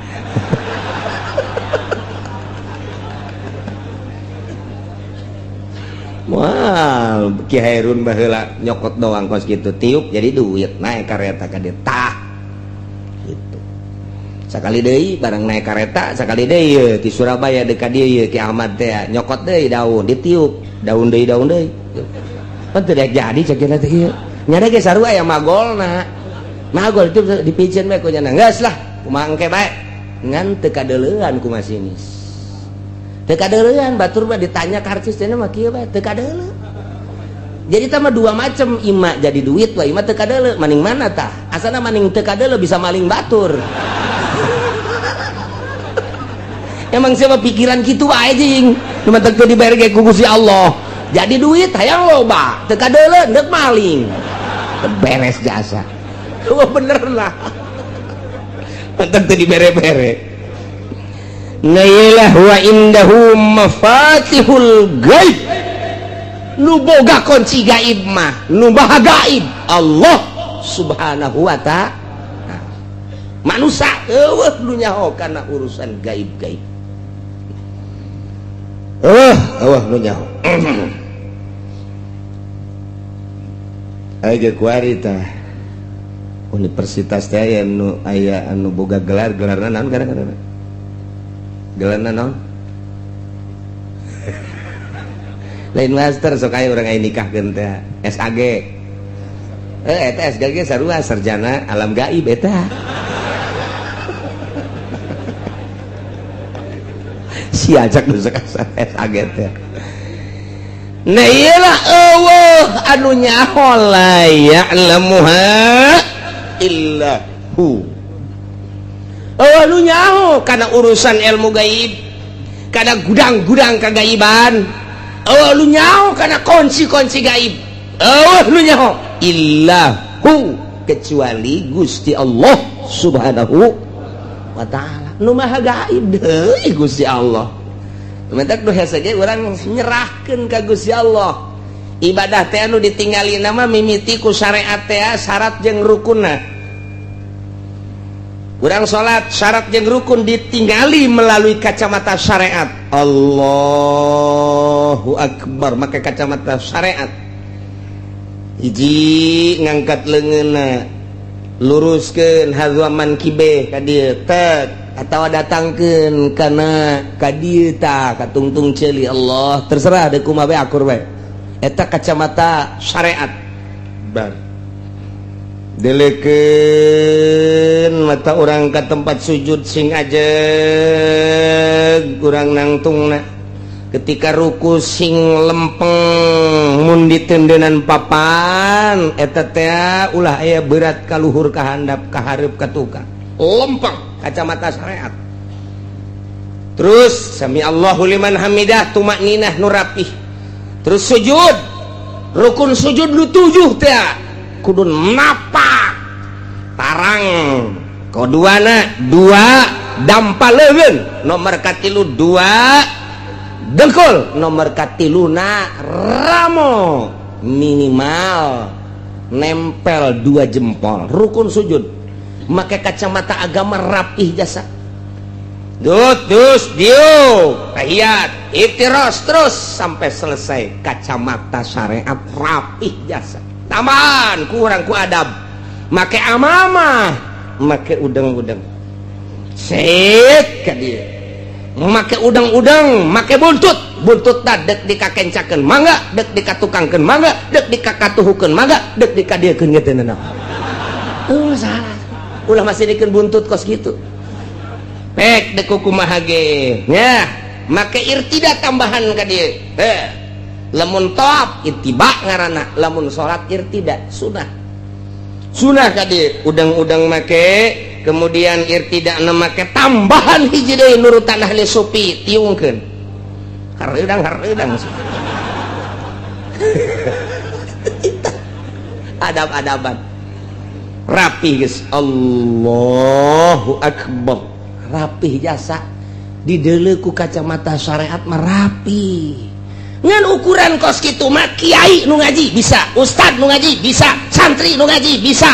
wah Ki Hairun baheula nyokot doang kos gitu tiup jadi duit naik kareta ka dieu tah gitu sakali deui barang naik kareta sakali deui di Surabaya deuk ka dieu Ki Ahmad teh nyokot deui daun ditiup daun deui pan teu daek jadi cakina teh ieu nya ge sarua aya magolna magol itu dipicieun bae ku nya geus lah kumaha engke bae ngan teu kadeuleuan ku masinis teu kadeuleuan batur mah ditanya ka artis teh mah kieu bae teu kadeuleu jadi tah mah dua macem ima jadi duit wa ima teu kadeuleu maning mana tah asana maning teu kadeuleu bisa maling batur emang siapa pikiran kitu wae jeung cuma teu dibayar ge ku Gusti Allah jadi duit hayang loba teu kadeuleu neuk maling beres jasa oh bener lah teu dibere-bere nailah wa indahu mafatihul gaib nu boga kunci gaib mah nu baha gaib Allah subhanahu wa ta'ala manusia eueuh nu nyaho kana urusan gaib-gaib nu nyaho aya kuari tah universitas teh aya anu boga gelarna naon gara-gara gelarna naon lain master sok aya urang aya nikahkeun teh SAG eta SAG sarua sarjana alam gaib eta si ajak nu SAG teh nah iyalah Allah anu nyaho la ya'lamuha illa hu anu nyaho kana urusan ilmu gaib kana gudang-gudang kagaiban anu nyaho kana kunci-kunci gaib anu nyaho illahu kecuali Gusti Allah subhanahu wa ta'ala nu maha gaib deui Gusti Allah mentak nu hese ge urang nyerahkeun ka Gusti Allah ibadah teh anu ditinggalina mah mimiti ku syariat teh syarat jeung rukunna urang salat syarat jeung rukun ditinggali melalui kacamata syariat Allahu Akbar make kacamata syariat hiji ngangkat leungeunna luruskeun hadwaman kibe ka dieu tek atawa datangkeun kana ka dieu tah ka tungtung ceuli Allah terserah deuk kumaha bae akur bae eta kacamata syariat bar delekeun mata orang ke tempat sujud sing ajeg urang nangtungna ketika ruku sing lempeng mun ditendeunan papan eta teh ulah aya berat ka luhur ka handap ka hareup ka tukang lempeng kacamata syariat terus sami Allahu liman hamidah tumakninah nu rapih terus sujud rukun sujud lu 7 teh kudu napak tarang koduana 2 dampaleun nomor katilu 2 dengkul nomor katiluna ramo minimal nempel 2 jempol rukun sujud make kacamata agama rapih jasa dus diuk tahiyat iftiros terus sampai selesai kacamata syariat rapih jasa tambahan kurang ku adab make amamah make udang-udang set ka dia make udang-udang make buntut dek dikakencakeun mangga dek dikatukangkeun mangga dek dikakatuhukeun mangga dek dikadiekeun geus teh naon salah ulah masih dikeun buntut kos gitu pek dek kumaha ge nya make irtida tambahan ka dieu lamun tawaf ittiba ngaranna lamun salat irtida sunah ka dieu udang-udang make kemudian irtida na make tambahan hiji deui nurutan ahli sufi tiungkeun hareudang adab-adaban rapih geus Allahu akbar rapih jasa dideuleu ku kacamata syariat mah rapih ngan ukuran kos kitu mah kiai nu ngaji bisa ustad nu ngaji bisa santri nu ngaji bisa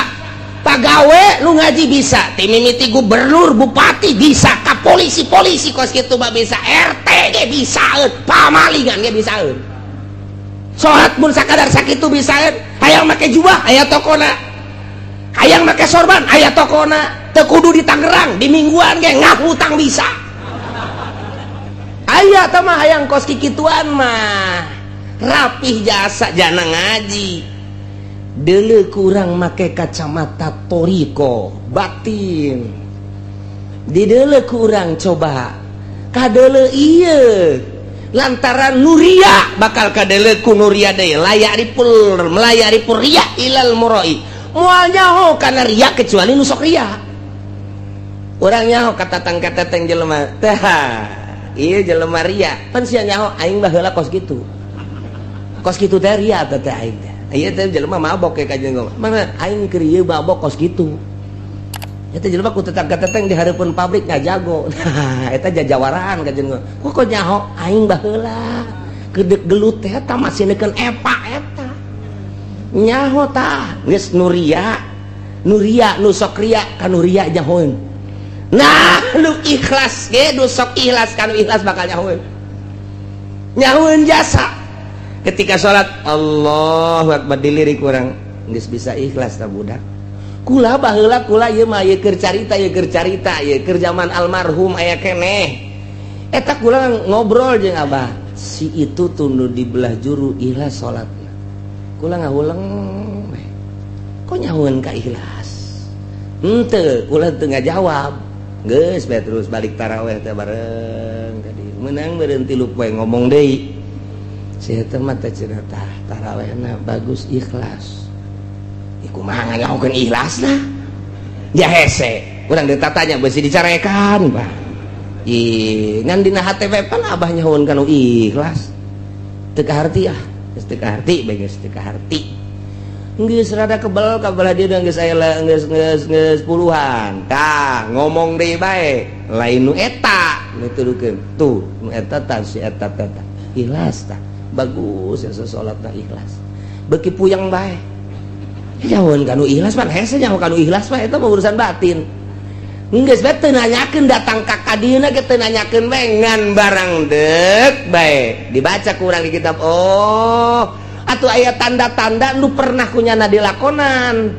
pagawe nu ngaji bisa timimiti gubernur bupati bisa ka polisi kos kitu mah bisa RT ge bisaeun pamalingan ge bisaeun salat mun sakadar sakitu bisaeun hayang make jubah aya tokona hayang make sorban aya tokona teu kudu di Tangerang di mingguan ge ngahutang bisa aya tah mah hayang kos kikituan mah rapih jasa jana ngaji deuleu kurang make kacamata toriko batin dideuleu kurang coba kadeuleu ieu lantaran nuria bakal kadeuleu ku nuria deui melayari pur riya ilal murai moal nyaho kana riya kecuali nu sok riya urang nyaho katatang jelema teh ieu jelema riya pan sia nyaho aing baheula kos kitu teh riya teh aing teh ieu teh jelema mabok ke kajeng mana aing keur ieu mabok kos kitu eta jelema ku tetang-teteng di hareupeun pabrik ngajago nah eta jajawaraan kajeng kok nyaho aing baheula kedek gelut teh eta masih neukeun epa eta nyaho tah geus nuria nu sok riya ka nuria nyahoeun nah lu ikhlas ge nu sok ikhlas ka nu ikhlas bakal nyahoeun jasa ketika sholat Allahu akbar dilirik kurang geus bisa ikhlas tah budak kula baheula kula ieu mah ieu keur carita ieu keur zaman almarhum aya keneh eta kula ngobrol jeung abah si itu tunu di belah juru ikhlas salatna kula ngahuleng kok nyahoeun ka ikhlas henteu kula teu ngajawab geus bae terus balik tarawih teh bareng tadi meunang beureun 3 poe ngomong deui saya mah teh cenah tarawehna bagus ikhlas iku mah nganyahokeun ikhlasna ya hese urang ditatanya beusi dicarekan bah ngan dina HTP pan abah nyahoeun kanu ikhlas teu kaharti geus teu kaharti bae geus teu kaharti geus rada kebal kabelah dia geus aya geus puluhan tah ngomong deui bae lain nu eta nutudukeun tuh nu eta tah si eta teh ikhlas tah bagus ya salatna ikhlas beuki puyang bae nyahoeun kanu ikhlas pan hese nyaho kanu ikhlas mah eta mah urusan batin geus bae teu nanyakeun datang ka kadieuna ge teu nanyakeun bae ngan barang deuk bae dibaca ku urang di kitab oh atuh aya tanda-tanda nu pernah kunyana dilakonan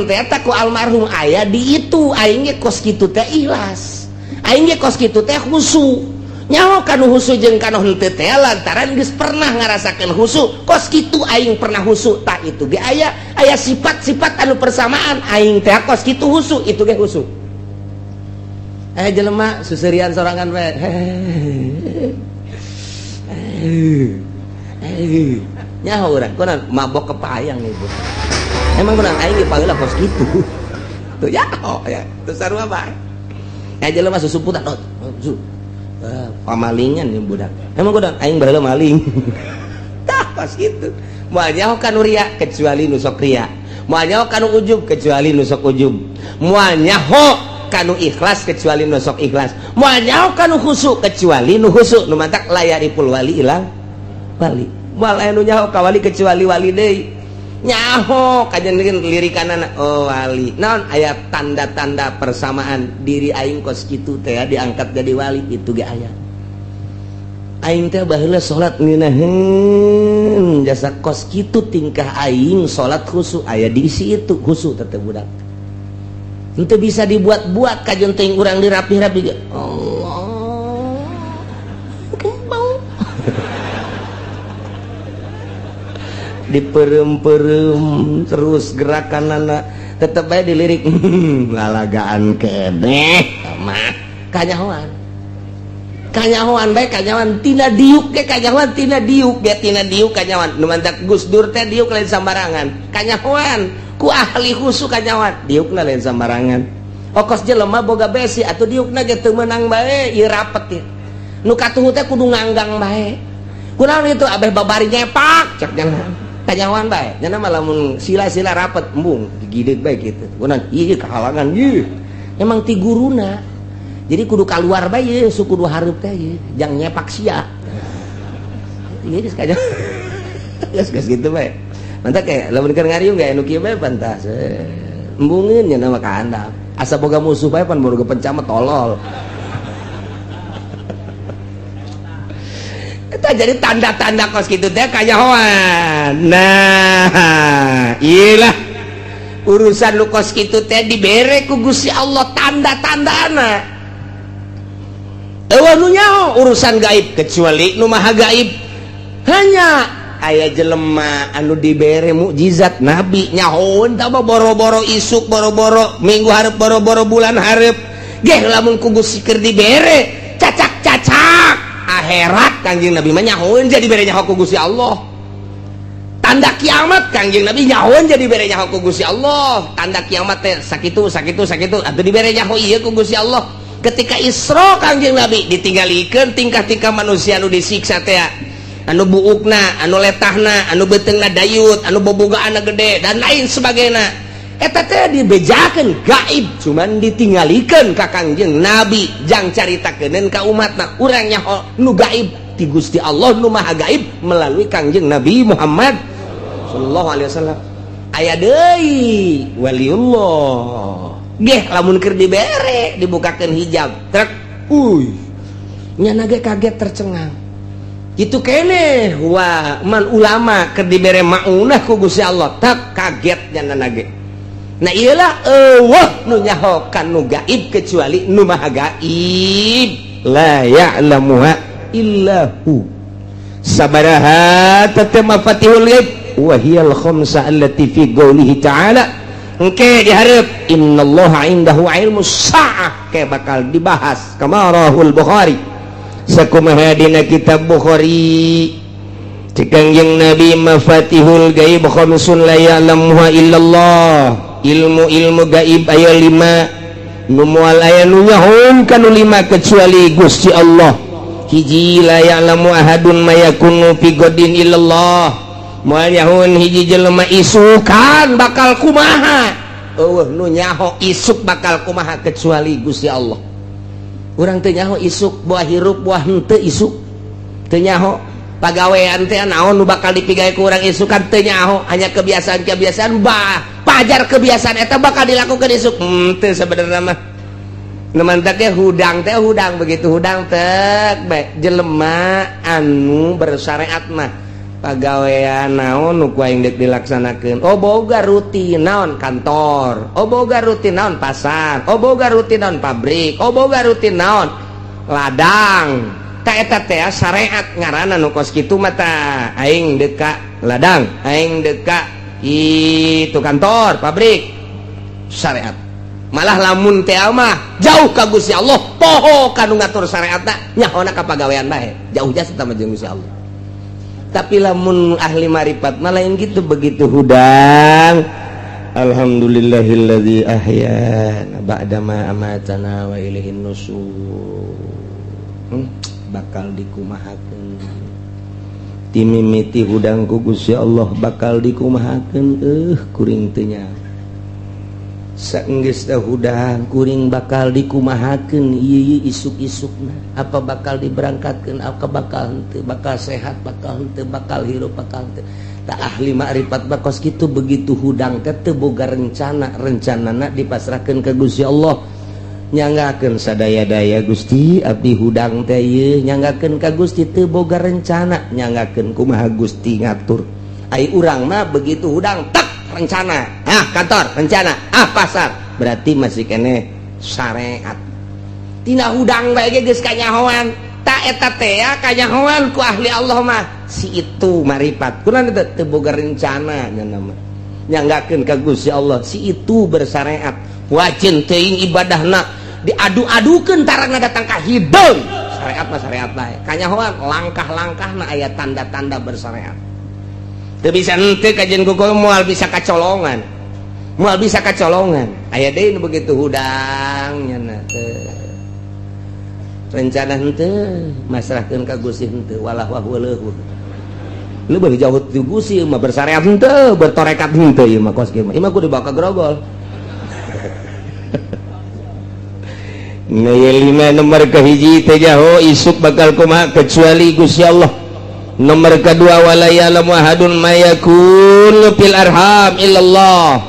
teh eta ku almarhum aya di itu aing ge kos kitu teh ikhlas aing ge kos kitu teh khusu nyaho kanu husu jeung kanu henteu teh lantaran geus pernah ngarasakeun husu kos kitu aing pernah husu tah itu ge aya sifat-sifat anu persamaan aing teh kos kitu husu itu ge husu jelema suserian sorangan we nyaho urang kunaon mabok kepaayang ibu emang kunaon aing ge paheula kos kitu tuh ya oh ya teu sarua bae jelema susuputan pamalingan nih budak emang budak aing baheula maling tah pas gitu moal nyaho kanu ria kecuali nu sok ria moal nyaho kanu ujub kecuali nu sok ujub moal nyaho kanu ikhlas kecuali nu sok ikhlas moal nyaho kanu khusyuk kecuali nu khusyuk nu mantak layaripul wali ilang wali moal aya nu nyaho ka wali kecuali wali deui nyaho kajenengan lirikanana oh wali naon aya tanda-tanda persamaan diri aing kos kitu teh diangkat jadi wali itu ge aya aing teh baheula salat ngeunaheun jasa kos kitu tingkah aing salat khusyuk aya diisi itu khusyuk teh budak henteu bisa dibuat-buat kajen teuing urang dirapih-rapih ge Allah mau diperem-perem terus gerakanana tetep bae dilirik lalagaan keneh mah kanyahoan bae kanyahoan tina diuk ke kanyahoan tina diuk ge tina diuk kanyahoan nu mantak Gus Dur teh diuk lain sambarangan kanyahoan ku ahli khusyuk kanyahoan diukna lain sambarangan okos jelema boga besi atuh diukna ge teu meunang bae ieu rapet ieu nu katuhu teh kudu nganggang bae kunaon itu abeh babari nyepak cek jangan kanyahoan bae nya mah lamun sila-sila rapet embung digideg bae kitu kunaon ieu kahalangan ieu emang ti guruna jadi kudu keluar bae ye suku kudu hareup teh ye jang nyepak sia ieu geus kaja geus gitu bae mantap kayak lamun keur ngariung ge anu kieu bae pantas embungeun nya nama ka handap asa boga musuh bae pan boga pencama tolol eta jadi tanda-tanda kos kitu teh kanyahoan nah iyalah urusan lu kos kitu teh dibere ku Gusti Allah tanda-tandana eueuh nu nyaho urusan gaib kecuali nu maha gaib hanya aya jelema anu dibere mukjizat nabi nyahoeun tah boro-boro isuk boro-boro minggu hareup boro-boro bulan hareup geh lamun ku Gusti keur dibere cacak-cacak akhirat Kangjeng Nabi mah nyahoeun jadi bere nyaho ku Gusti Allah tanda kiamat Kangjeng Nabi nyahoeun jadi bere nyaho ku Gusti Allah tanda kiamat teh sakitu atuh dibere nyaho ieu ku Gusti Allah ketika Isra Kangjeng Nabi ditinggalikeun tingkah-tingkah manusia anu disiksa teh anu buukna anu letahna anu beteungna dayut anu bobogaana gede dan lain sebagainya eta teh dibejakeun gaib cuman ditinggalikeun ka Kangjeng Nabi jang caritakeun ka umatna urang nyaho nu gaib ti Gusti Allah nu maha gaib melalui Kangjeng Nabi Muhammad sallallahu alaihi wasallam aya deui waliullah geh lamun keur dibere dibukakeun hijab trek nya ge kaget tercengang kitu keneh wah man ulama keur dibere maunah ku Gusti Allah tak kaget nya ge nah iyalah eueuh nu nyaho kanu gaib kecuali nu maha gaib la ya'lamuha illahu sabaraha tatamafatihul ghaib wa hiyal khamsa allati fi qoulihi ta'ala engke dihareup innallaha indahu ilmus sa'ah ke bakal dibahas kama rahul Bukhari sakumaha dina kitab Bukhari Kangjeng Nabi mafatihul gaib khamsun la ya'lamuha illallah ilmu gaib aya 5 nu moal aya nu nyahoeun kanu 5 kecuali Gusti Allah hiji la ya'lamu ahadun ma yakunu fi godin illallah moal nyahoeun hiji jelema isukan bakal kumaha eueuh nu nyaho isuk bakal kumaha kecuali Gusti Allah urang teu nyaho isuk buah hirup buah henteu isuk teu nyaho pagawean teh naon nu bakal dipigawe ku urang isukan teu nyaho hanya kebiasaan pajar kebiasaan eta bakal dilakukan isuk teu sabenerna mah nu mantak ge hudang teh hudang begitu hudang teh bae jelema anu bersyariat mah pagawean naon nu ku aing deuk dilaksanakeun oh boga rutin naon kantor oh boga rutin naon pasar oh boga rutin naon pabrik oh boga rutin naon ladang ka eta teh syariat ngaranna nu kos kitu mah tah aing deuk ka ladang aing deuk ka itu kantor pabrik syariat malah lamun teh mah jauh ka Gusti Allah poho kanu ngatur syariatna nyahona ka pagawean bae jauh jasa sama jeung Gusti Allah tapi lamun ahli marifat mah lain gitu begitu hudang alhamdulillahilladzi ahyana ba'da ma amatana wa ilaihin nusyur bakal dikumahakeun timimiti hudang ku Gusti Allah bakal dikumahakeun kuring teu nyaho saenggeus teh hudang kuring bakal dikumahakeun ieu isuk-isukna apa bakal diberangkatkeun apa bakal henteu bakal sehat bakal henteu bakal hirup bakal henteu tak ahli makrifat bakos kitu begitu hudang teh teu boga rencanana dipasrahkeun ka Gusti Allah nyanggakeun sadaya-daya Gusti abdi hudang teh ieu nyanggakeun ka Gusti teu boga rencana nyanggakeun kumaha Gusti ngatur ai urang mah begitu hudang tek rencana kantor rencana pasar berarti masih kene syariat tina hudang bae ge geus kanyahoan tak eta teh ya kanyahoan ku ahli Allah mah si itu marifat kunaon teu boga rencana nya mah nyanggakeun ka Gusti Allah si itu bersyariat wajin teuing ibadahna diadu-adukeun tarangna datang ka hideung syariat mah syariat bae kanyahoan langkah-langkahna aya tanda-tanda bersyariat teu bisa henteu kajian kukuh moal bisa kacolongan aya deui nu begitu hudang nyana teu rencana henteu masrahkeun ka Gusti henteu walah wahuleuh lu beuh jauh ti Gusti mah bersyariat henteu bertorekat henteu ieu mah kos kieu mah kudu dibawa ka grogol Nayelima nomor kahiji tejaho isuk bakal kumaha kecuali Gusti Allah. Nomor kedua wala ya'lamu ahadun mayakun fil arham illallah.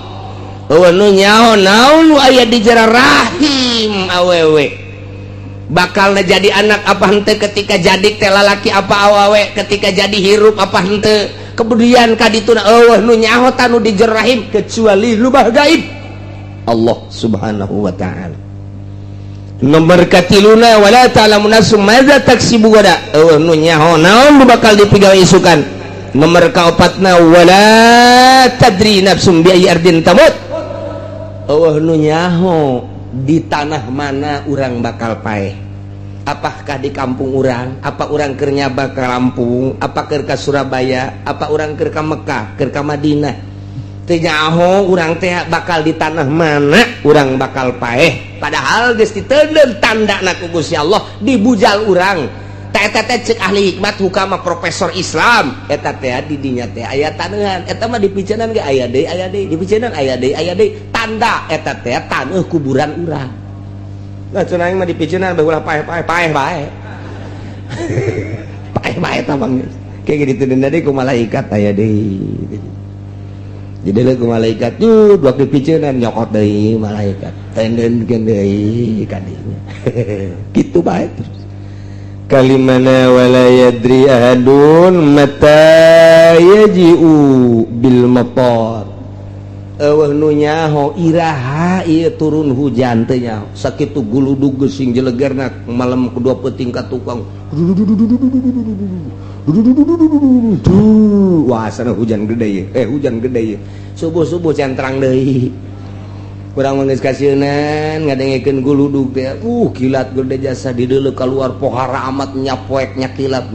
Nu nyaho naon aya di jero rahim awewe. Bakal jadi anak apa henteu ketika jadi teh lalaki apa awewe ketika jadi hirup apa henteu. Kemudian kadituna eueuh nu nyaho tanu di jero rahim kecuali lubah gaib Allah Subhanahu wa taala. Nomor katiluna wala ta'lamu nafsum madza taksibu gada nu nyaho naon bakal dipigawe isukan. Nomor kaopatna wala tadri nafsum bi ayyi ardin tamut nu nyaho di tanah mana urang bakal paeh apakah di kampung urang apa urang keur nyaba ka Lampung apa keur ka Surabaya apa urang keur ka Mekah keur ka Madinah teu nyaho urang teh bakal di tanah mana urang bakal paeh padahal geus diteundeun tandana ku Gusti Allah di bujal urang teh eta teh ceuk ahli hikmat hukama profesor Islam eta teh di dinya teh aya taneuhan eta mah dipiceunan ge aya deui dipiceunan aya deui tanda eta teh taneuh kuburan urang nah cenah mah dipiceunan bae ulah paeh bae paeh bae tah bang kayak gitu deui ku malaikat aya deui jadi lagu malaikat tuh waktu picenan nyokot deui malaikat tendeunkeun deui ka dinya kitu bae terus kalimana wala yadri ahadun mata yaji'u bil matar eueuh nu nyaho iraha ieu turun hujan teh nyaho sakitu guludug sing jelegerna malam kedua peuting ka tukang wah sana hujan gede ya hujan gede ya subuh centrang deui kurang manggeus kasieunnan ngadengkeun guludug teh kilat gede jasa di deuleu keluar pohara amat nyapoek nyakilat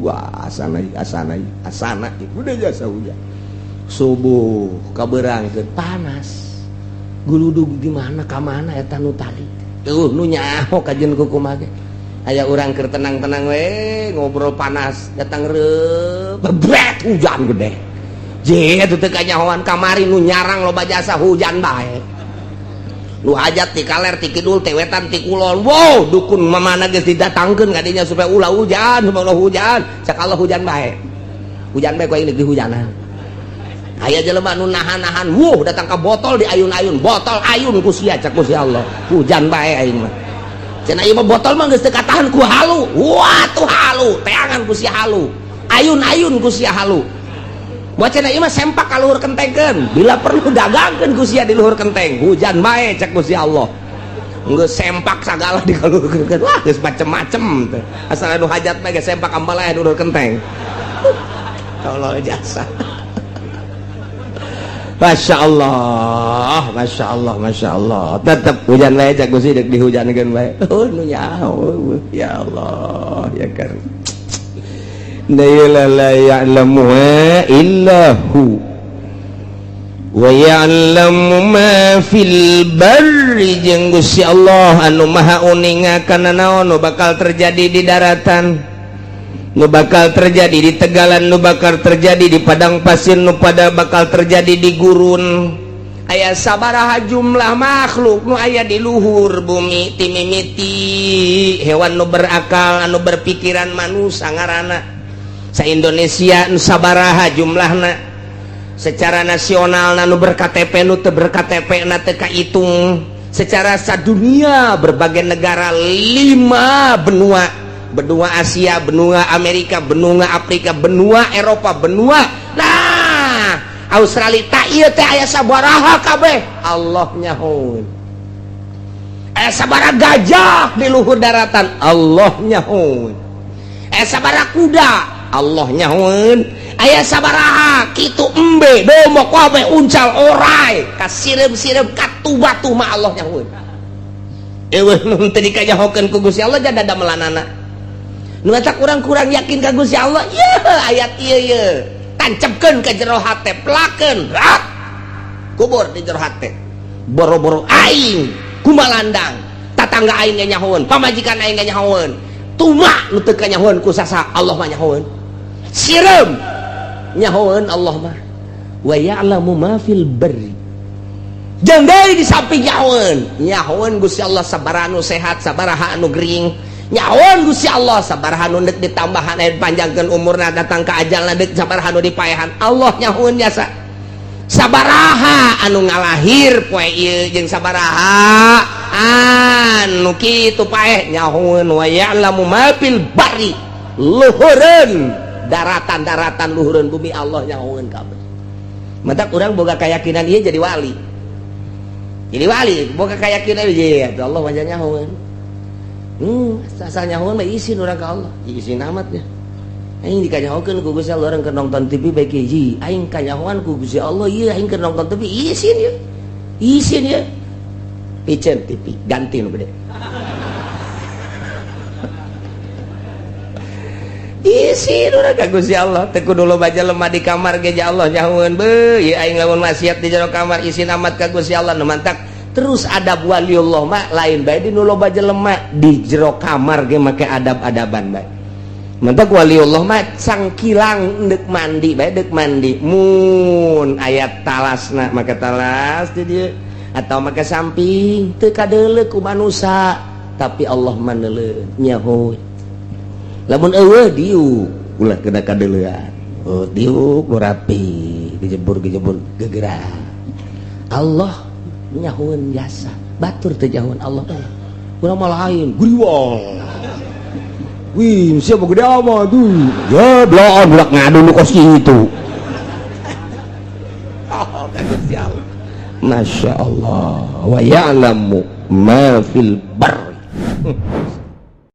wah asana gede jasa hujan subuh kabeurangkeun panas guludug di mana ka mana eta nu tadi nu nyaho kajeun kumaha ge aya urang keur tenang-tenang we ngobrol panas datang bebret hujan gede je atuh teu kanyahoan kamari nu nyarang loba jasa hujan bae nu hajat ti kaler ti kidul ti wetan ti kulon wow dukun mamana geus didatangkeun ka dinya supaya ulah hujan sakala hujan bae ku aing di hujanan aya jelema nu nahan-nahan datang ka botol di ayun-ayun botol ayun ku sia cak ku sia Allah hujan bae aing mah cenah ieu mah botol mah geus teu katahan ku halu wah tuh halu teangan ku sia halu ayun-ayun ku sia halu moal cenah ieu mah sempak ka luhur kentengkeun bila perlu dagangkeun ku sia di luhur kenteng hujan bae cek ku sia Allah geus sempak sagala di kaluhurkeun wah geus macem-macem teh asal anu hajat mah geus sempak ambalae di luhur kenteng Allah jasa Masya Allah tetap hujan wae cak Gusti dek dihujankeun wae nu nyaho ya Allah ya kan la ya'lamu illahu wa ya'lamu ma fil barri jeung Gusti Allah anu maha uningakan naon nu bakal terjadi di daratan, nu bakal terjadi di tegalan, nu bakal terjadi di padang pasir, nu pada bakal terjadi di gurun. Aya sabaraha jumlah makhluk nu aya di luhur bumi ti mimiti hewan nu berakal anu berpikiran manusia ngaranna sa Indonesia nu sabaraha jumlahna secara nasional nu berKTP nu teu berKTP na teu kahitung secara sadunia berbagai negara 5 benua, benua Asia, benua Amerika, benua Afrika, benua Eropa, benua Australia tak ieu teh aya sabaraha kabeh Allah nyahoun. Aya sabaraha gajah di luhur daratan Allah nyahoun. Aya sabaraha kuda Allah nyahoun. Aya sabaraha kitu embe domba kabeh uncal orai kasirem-sirem katu-batu mah Allah nyahoun. Eueuh nu teu dikajahokeun ku Gusti Allah jadi damelanana. Nu eta kurang-kurang yakin ka Gusti Allah yeuh ayat ieu ye. Tancapkan ke jero hate pelaken kubur di jero hate boro-boro aing kumalandang tatangga aing ge nyahoeun pamajikan aing ge nyahoeun tumak nu teu nyahoeun ku sasa Allah mah nyahoeun sirem nyahoeun Allah mah wa ya'lamu ma fil barri jeung deui di samping nyahoeun Gusti Allah sabaraha anu sehat sabaraha anu gering nyawan Gusti Allah sabaraha nu deuk ditambahan aya panjangkeun umurna datang ka ajalna deuk sabaraha nu dipaehan Allah nyahoeun jasa sabaraha anu ngalahir poe ieu jeung sabaraha anu kitu paeh nyahoeun wa ya'lamu ma fil barri luhureun daratan-daratan luhureun bumi Allah nyahoeun kabeh. Mantap urang boga kayakinan ieu jadi wali boga kayakinan ieu Allah mah nyahoeun. Sasa nyahoeun mah isin urang ka Allah isin amat ya aing dikanyahokeun ku Gusti Allah urang keur nonton TV bae hiji aing kanyahoan ku Gusti Allah ieu aing keur nonton TV isin ya picen TV ganti nu gede isin urang ka Gusti Allah teu kudu loba lemah di kamar ge Allah nyahoeun beuh ieu aing lamun maksiat di jero kamar isin amat ka Gusti Allah nu mantak. Terus adab waliullah mah lain bae di nu loba jelema di jero kamar ge make adab-adaban bae. Mentak waliullah mah sangkilang deuk mandi bae deuk mandi. Mun aya talasna make talas di dieu atau make samping teu kadeuleu ku manusia tapi Allah mah neuleuh nyahoeun. Lamun eueuh diuk ulah kena kadeuleuan. Oh diuk nu rapi dijebur gegerah. Allah nyahoeun biasa batur teh nyahoeun Allah urang mah lain griwol wih siapa gede ama tuh ya belaan budak ngadu nu kos kitu Masya Allah wa ya'lamu ma fil bar